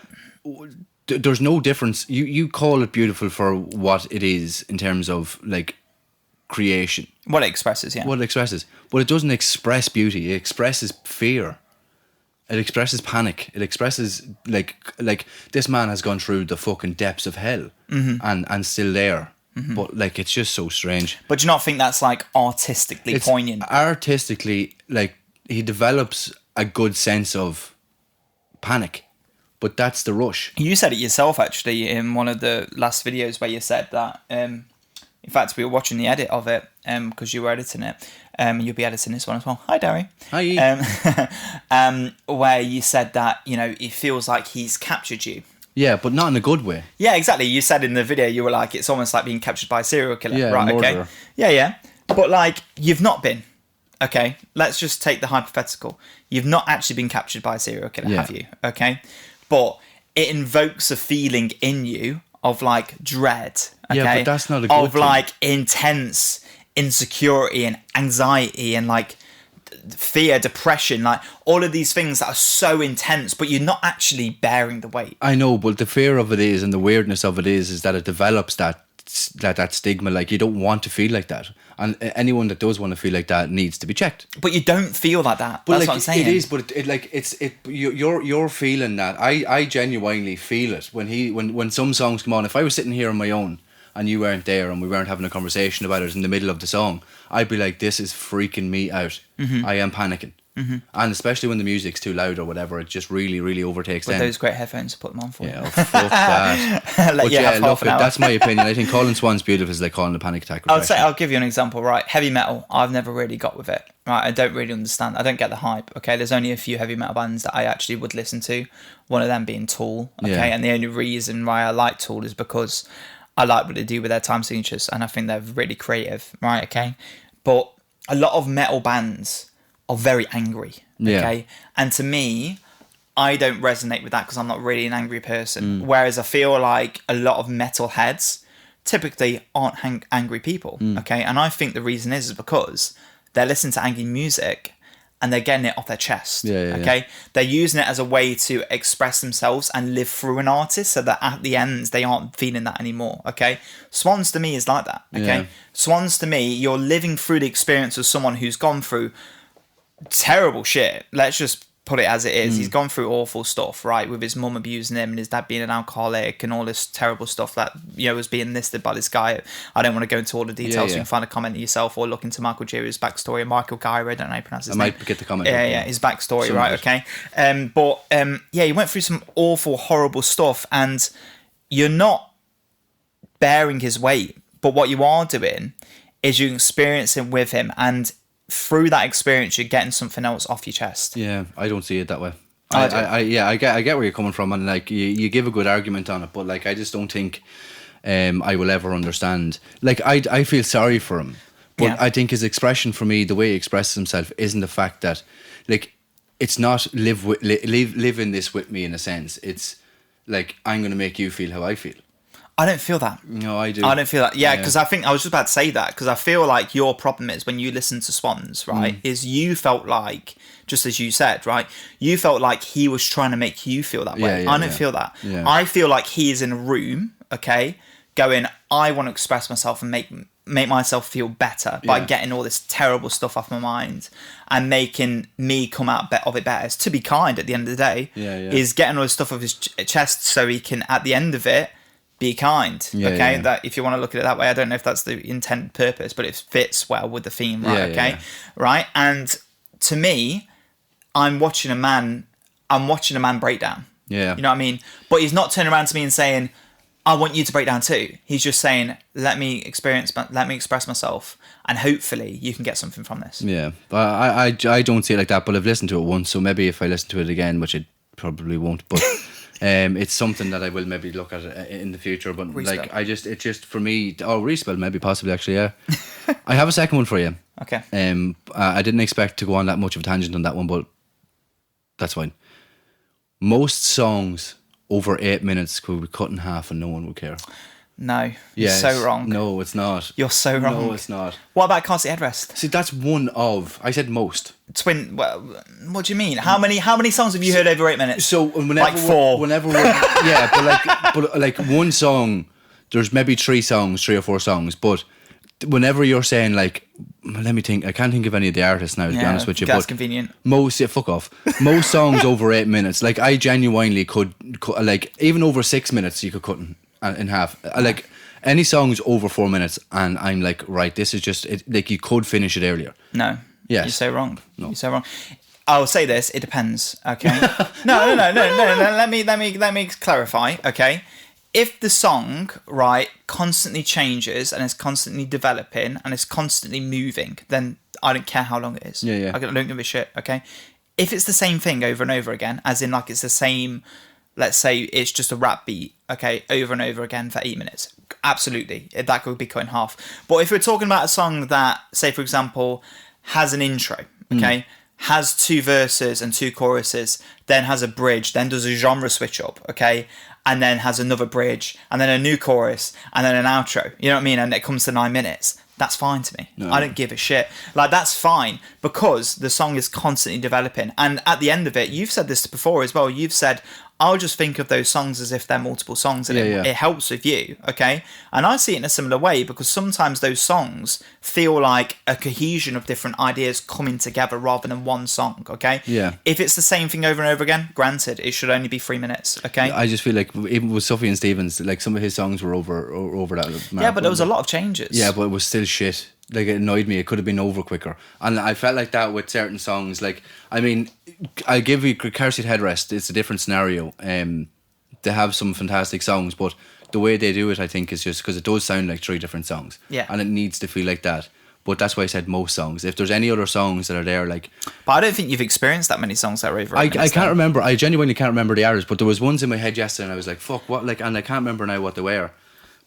There's no difference. You call it beautiful for what it is in terms of creation. What it expresses, yeah. What it expresses. But it doesn't express beauty. It expresses fear. It expresses panic. It expresses like this man has gone through the fucking depths of hell and still there. Mm-hmm. But it's just so strange. But do you not think that's artistically poignant? Artistically, he develops a good sense of panic. But that's the rush. You said it yourself, actually, in one of the last videos where you said that. In fact, we were watching the edit of it because you were editing it. You'll be editing this one as well. Hi, Darry. Hi. Where you said that, it feels like he's captured you. Yeah, but not in a good way. Yeah, exactly. You said in the video, you were like, it's almost like being captured by a serial killer. Yeah, right, murderer. Okay. Yeah. But, you've not been. Okay? Let's just take the hypothetical. You've not actually been captured by a serial killer, have you? Okay? But it invokes a feeling in you of dread, okay? Yeah, but that's not a good thing. Intense insecurity and anxiety and fear, depression, all of these things that are so intense, but you're not actually bearing the weight. I know, but the fear of it is, and the weirdness of it is that it develops that stigma. You don't want to feel like that, and anyone that does want to feel like that needs to be checked. But you don't feel like that. But that's what I'm saying. It is, but you're feeling that. I genuinely feel it when some songs come on. If I was sitting here on my own and you weren't there and we weren't having a conversation about it in the middle of the song, I'd be like, this is freaking me out. Mm-hmm. I am panicking. Mm-hmm. And especially when the music's too loud or whatever, it just really, really overtakes them. With those great headphones, put them on for you. Yeah, fuck that. But look, that's my opinion. I think calling Swans beautiful is like calling a panic attack. I'll give you an example, right? Heavy metal, I've never really got with it, right? I don't really understand. I don't get the hype, okay? There's only a few heavy metal bands that I actually would listen to, one of them being Tool, okay? Yeah. And the only reason why I like Tool is because I like what they do with their time signatures, and I think they're really creative, right? Okay? But a lot of metal bands are very angry, okay? Yeah. And to me, I don't resonate with that because I'm not really an angry person. Whereas I feel like a lot of metal heads typically aren't angry people, okay? And I think the reason is because they're listening to angry music and they're getting it off their chest, okay? They're using it as a way to express themselves and live through an artist so that at the end, they aren't feeling that anymore, okay? Swans to me is like that, okay? Yeah. Swans to me, you're living through the experience of someone who's gone through terrible shit. Let's just put it as it is. He's gone through awful stuff, right? With his mum abusing him and his dad being an alcoholic and all this terrible stuff that, was being listed by this guy. I don't want to go into all the details. You can find a comment yourself or look into Michael Jira's backstory. Michael Gyra, I don't know how you pronounce his name. I might get the comment. Yeah, his backstory, right, okay. But he went through some awful, horrible stuff and you're not bearing his weight. But what you are doing is you're experiencing with him, and through that experience, you're getting something else off your chest. Yeah, I don't see it that way. I get where you're coming from, and you give a good argument on it, but I just don't think I will ever understand. I feel sorry for him, but I think his expression, for me, the way he expresses himself, isn't the fact that it's not live in this with me in a sense. It's I'm going to make you feel how I feel. I don't feel that. No, I do. I don't feel that. Yeah, because I think I was just about to say that because I feel like your problem is when you listen to Swans, right? Is you felt like, just as you said, right? You felt like he was trying to make you feel that way. I don't feel that. Yeah. I feel like he is in a room, okay, going, I want to express myself and make myself feel better by getting all this terrible stuff off my mind and making me come out of it better. It's to be kind at the end of the day. Is getting all this stuff off his chest so he can, at the end of it, be kind, okay? That if you want to look at it that way, I don't know if that's the intended purpose, but it fits well with the theme, right? Right? And to me, I'm watching a man break down. Yeah. You know what I mean? But he's not turning around to me and saying, I want you to break down too. He's just saying, let me express myself, and hopefully you can get something from this. Yeah. But I don't see it like that, but I've listened to it once, so maybe if I listen to it again, which I probably won't, but it's something that I will maybe look at in the future. But Respell. it's just for me. Oh, respell maybe possibly actually. Yeah. I have a second one for you. Okay. I didn't expect to go on that much of a tangent on that one, but that's fine. Most songs over 8 minutes could be cut in half and no one would care. No, you're so wrong. No, it's not. You're so wrong. No, it's not. What about Can't See Headrest? See, that's one of. I said most. Well, what do you mean? How many songs have you heard over 8 minutes? So whenever like 4. But like one song, there's maybe 3 or 4 songs, but whenever you're saying like, let me think, I can't think of any of the artists now, to be honest with you. That's but convenient. Fuck off. Most songs over 8 minutes, like I genuinely could like even over 6 minutes you could cut in half. Like any songs over 4 minutes, and I'm like, right, this is just it, like you could finish it earlier. No. Yes. You're so wrong. No. You're so wrong. I'll say this. It depends. Okay. No. Let me clarify. Okay. If the song, right, constantly changes and is constantly developing and is constantly moving, then I don't care how long it is. Yeah. I don't give a shit. Okay. If it's the same thing over and over again, as in like it's the same, let's say it's just a rap beat, okay, over and over again for 8 minutes, absolutely, that could be cut in half. But if we're talking about a song that, say for example, has an intro, okay, has 2 verses and 2 choruses, then has a bridge, then does a genre switch up, okay, and then has another bridge, and then a new chorus, and then an outro, you know what I mean, and it comes to 9 minutes, that's fine to me. No. I don't give a shit. Like, that's fine, because the song is constantly developing, and at the end of it, you've said this before as well, you've said, I'll just think of those songs as if they're multiple songs, and it helps with you, okay? And I see it in a similar way, because sometimes those songs feel like a cohesion of different ideas coming together rather than one song, okay? Yeah. If it's the same thing over and over again, granted, it should only be 3 minutes, okay? I just feel like, even with SUFJAN Stevens, like some of his songs were over that mark. Yeah, but there was a lot of changes. Yeah, but it was still shit. Like, it annoyed me. It could have been over quicker. And I felt like that with certain songs. Like, I mean, I'll give you Car Seat Headrest. It's a different scenario. They have some fantastic songs, but the way they do it, I think, is just because it does sound like 3 different songs. Yeah. And it needs to feel like that. But that's why I said most songs. If there's any other songs that are there, like... But I don't think you've experienced that many songs that are over. I can't remember. I genuinely can't remember the artists, but there was ones in my head yesterday and I was like, fuck, what? Like, and I can't remember now what they were.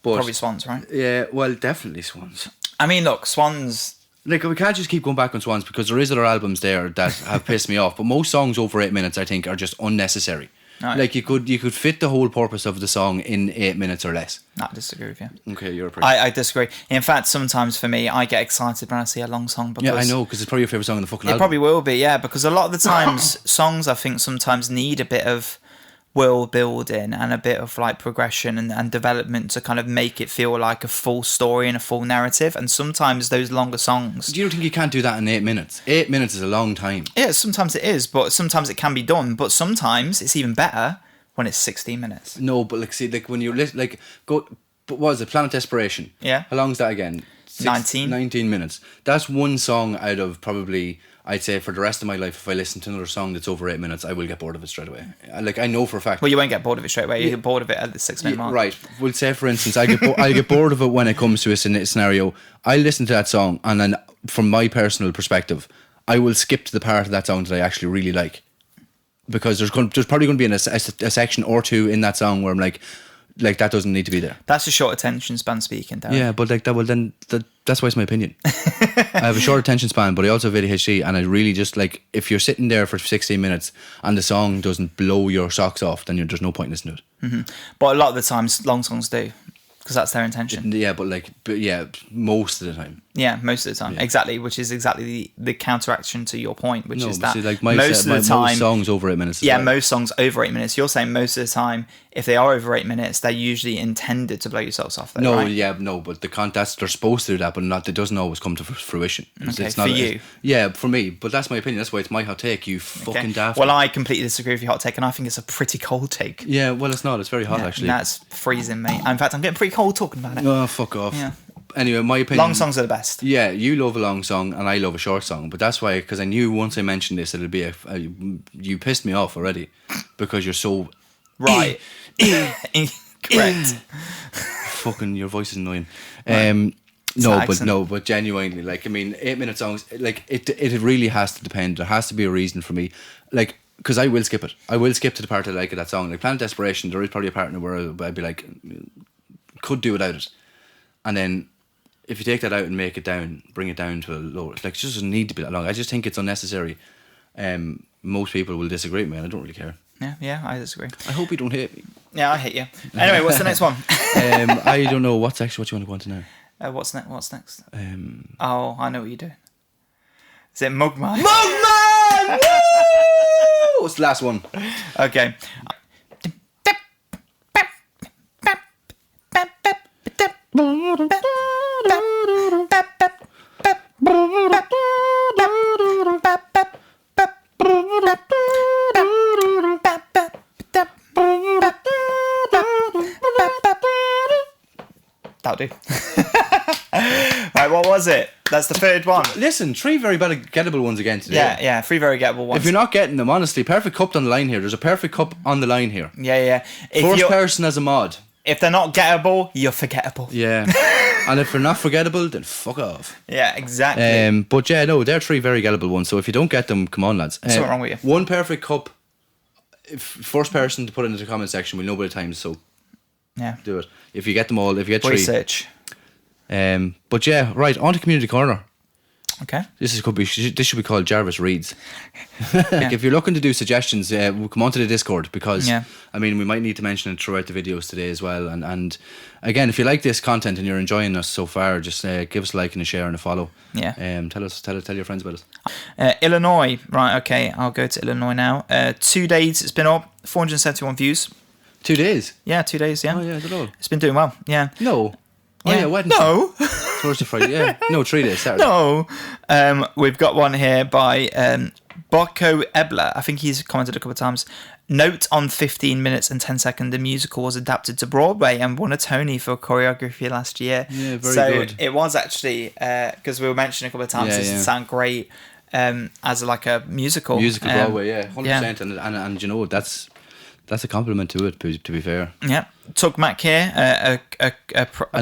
But, probably Swans, right? Yeah, well, definitely Swans. I mean, look, Swans... Like, we can't just keep going back on Swans, because there is other albums there that have pissed me off, but most songs over 8 minutes, I think, are just unnecessary. Right. Like, you could fit the whole purpose of the song in 8 minutes or less. No, I disagree with you. Okay, you're a person. I disagree. In fact, sometimes for me, I get excited when I see a long song. Because yeah, I know, because it's probably your favourite song in the fucking album. It probably will be, yeah, because a lot of the times, songs, I think, sometimes need a bit of world building and a bit of like progression and development to kind of make it feel like a full story and a full narrative. And sometimes those longer songs... Do you think you can't do that in 8 minutes? 8 minutes is a long time. Yeah, sometimes it is, but sometimes it can be done. But sometimes it's even better when it's 16 minutes. No, but like, see, like when you're like go, but what is it? Planet Desperation. Yeah. How long is that again? 19 minutes. That's one song out of probably, I'd say, for the rest of my life, if I listen to another song that's over 8 minutes, I will get bored of it straight away. Like, I know for a fact. Well, you won't get bored of it straight away. You get bored of it at the 6 minute mark. Right. We'll say, for instance, I get bored of it when it comes to a scenario. I listen to that song, and then from my personal perspective, I will skip to the part of that song that I actually really like, because there's probably going to be a section or two in that song where I'm like that doesn't need to be there. That's a short attention span speaking, Darren. Yeah, but like that. Well, then that's why it's my opinion. I have a short attention span, but I also have ADHD, and I really just like, if you're sitting there for 16 minutes and the song doesn't blow your socks off, then there's no point in listening to it. Mm-hmm. But a lot of the times, long songs do, because that's their intention. Yeah, but most of the time. Yeah, most of the time, exactly. Which is exactly the counteraction to your point, which is that like most songs over 8 minutes. Yeah, most songs over 8 minutes. You're saying most of the time, if they are over 8 minutes, they're usually intended to blow your socks off. Though, right? But they're supposed to do that, but it doesn't always come to fruition. Okay, it's not for you. Yeah, for me, but that's my opinion. That's why it's my hot take. You fucking daft. Well, I completely disagree with your hot take, and I think it's a pretty cold take. Yeah, well, it's not. It's very hot actually. That's freezing, mate. In fact, I'm getting pretty cold talking about it. Oh, fuck off. Yeah. Anyway, my opinion... Long songs are the best. Yeah, you love a long song and I love a short song. But that's why, because I knew once I mentioned this, it'll be you pissed me off already. Because you're so... Right. Correct. Fucking, your voice is annoying. Right. But genuinely, like, I mean, 8 minute songs, like, it really has to depend. There has to be a reason for me. Like, because I will skip it. I will skip to the part I like of that song. Like, Planet Desperation, there is probably a part where I'd be like, could do without it. And then if you take that out and make it down, bring it down to a lower, like, it just doesn't need to be that long. I just think it's unnecessary. Most people will disagree with me, and I don't really care. Yeah, I disagree. I hope you don't hate me. Yeah, I hate you. Anyway, what's the next one? I don't know. What's actually what you want to go on to now? What's next? Oh, I know what you're doing. Is it Mug Mimes? Mug Man! Woo! What's the last one? Okay. That'll do. Right, what was it? That's the third one. Listen, 3 very gettable ones again today. Yeah, 3 very gettable ones. If you're not getting them, honestly, perfect cup on the line here. There's a perfect cup on the line here. Yeah. First person as a mod. If they're not gettable, you're forgettable. Yeah. And if they're not forgettable, then fuck off. Yeah, exactly. But yeah, no, they're 3 very gettable ones. So if you don't get them, come on, lads. What's wrong with you? One perfect cup. First person to put it into the comment section, we'll know by the time. So yeah, do it. If you get them all, if you get 3. Research. But yeah, right, on to Community Corner. Okay. This should be called Jarvis Reads. Like, if you're looking to do suggestions, we'll come onto the Discord, because I mean, we might need to mention it throughout the videos today as well. And again, if you like this content and you're enjoying us so far, just give us a like and a share and a follow. Yeah. Tell your friends about us. Illinois, right? Okay, I'll go to Illinois now. 2 days it's been up, 471 views. 2 days. Yeah, 2 days. Yeah. Oh yeah, I don't know. It's been doing well. Yeah. No. Oh yeah, Wednesday. No. Thursday, Friday. Yeah. No, 3 days. Saturday. No. We've got one here by Bocco Ebler. I think he's commented a couple of times. Note on 15 minutes and 10 seconds, the musical was adapted to Broadway and won a Tony for choreography last year. Yeah, very good. It was actually, because we were mentioning a couple of times, it sound great as like a musical. Broadway, yeah, 100%. And you know, that's a compliment to it, to be fair. Yeah. Tug Mac here, an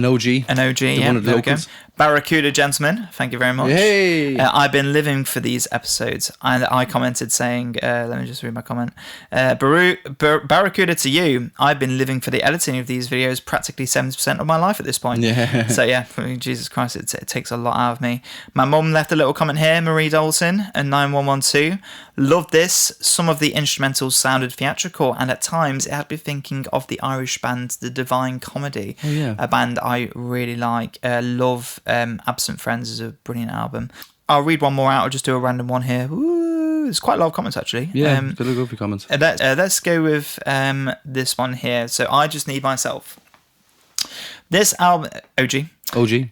OG. An OG, yeah. One of the locals. Barracuda Gentleman, thank you very much. Hey! I've been living for these episodes. And I commented saying, let me just read my comment. Barracuda to you, I've been living for the editing of these videos practically 70% of my life at this point. Yeah. So yeah, Jesus Christ, it takes a lot out of me. My mum left a little comment here, Marie Dolson, and 9112. Loved this. Some of the instrumentals sounded theatrical, and at times it had me thinking of the Irish band The Divine Comedy, a band I really like. Love Absent Friends is a brilliant album. I'll read one more out. I'll just do a random one here. Ooh, there's quite a lot of comments actually. Yeah, got a good few comments. Let's go with this one here. So I Just Need Myself. This album, OG.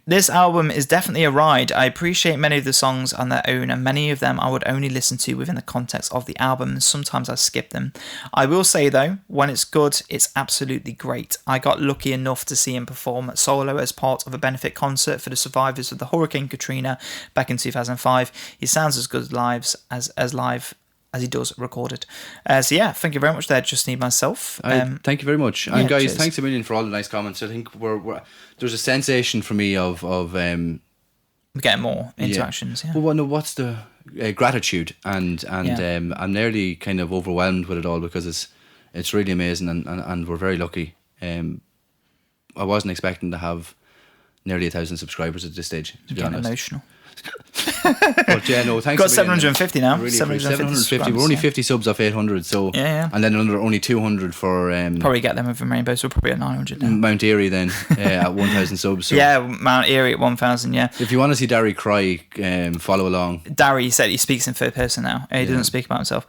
This album is definitely a ride. I appreciate many of the songs on their own, and many of them I would only listen to within the context of the album, and sometimes I skip them. I will say though, when it's good, it's absolutely great. I got lucky enough to see him perform solo as part of a benefit concert for the survivors of the Hurricane Katrina back in 2005. He sounds as good live as he does recorded. So yeah, thank you very much there. Just Need Myself. Thank you very much. And guys, thanks a million for all the nice comments. I think there's a sensation for me of we're getting more interactions. Yeah. Well, no, what's the gratitude and I'm nearly kind of overwhelmed with it all, because it's really amazing and we're very lucky. I wasn't expecting to have nearly 1,000 subscribers at this stage, to be honest. Emotional. But yeah, no, thanks. Got 750 now. Really 750. We're only 50 subs off 800, so yeah. And then only 200 for probably get them from Rainbow, so probably at 900 now. Mount Erie then at 1,000 subs. So. Yeah, Mount Erie at 1,000. Yeah. If you want to see Darry cry, follow along. Darry said he speaks in third person now. He doesn't speak about himself.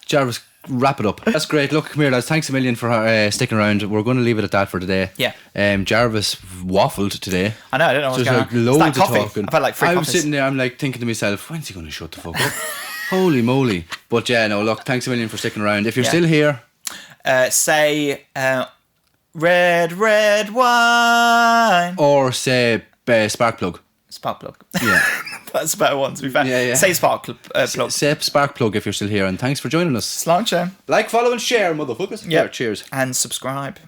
Jarvis, wrap it up. That's great. Look, come here, lads. Thanks a million for sticking around. We're going to leave it at that for today. Yeah. Jarvis waffled today. I know. I don't know what's going on. Loads of talking. I've had like 3 coffees. I was sitting there. I'm like thinking to myself, when's he going to shut the fuck up? Holy moly! But yeah, no. Look, thanks a million for sticking around. If you're still here, say red wine, or say spark plug. Spark plug. Yeah. That's a better one, to be fair. Yeah. Say spark plug. Say spark plug if you're still here, and thanks for joining us. Slant share. Like, follow, and share, motherfuckers. Yeah. Cheers. And subscribe.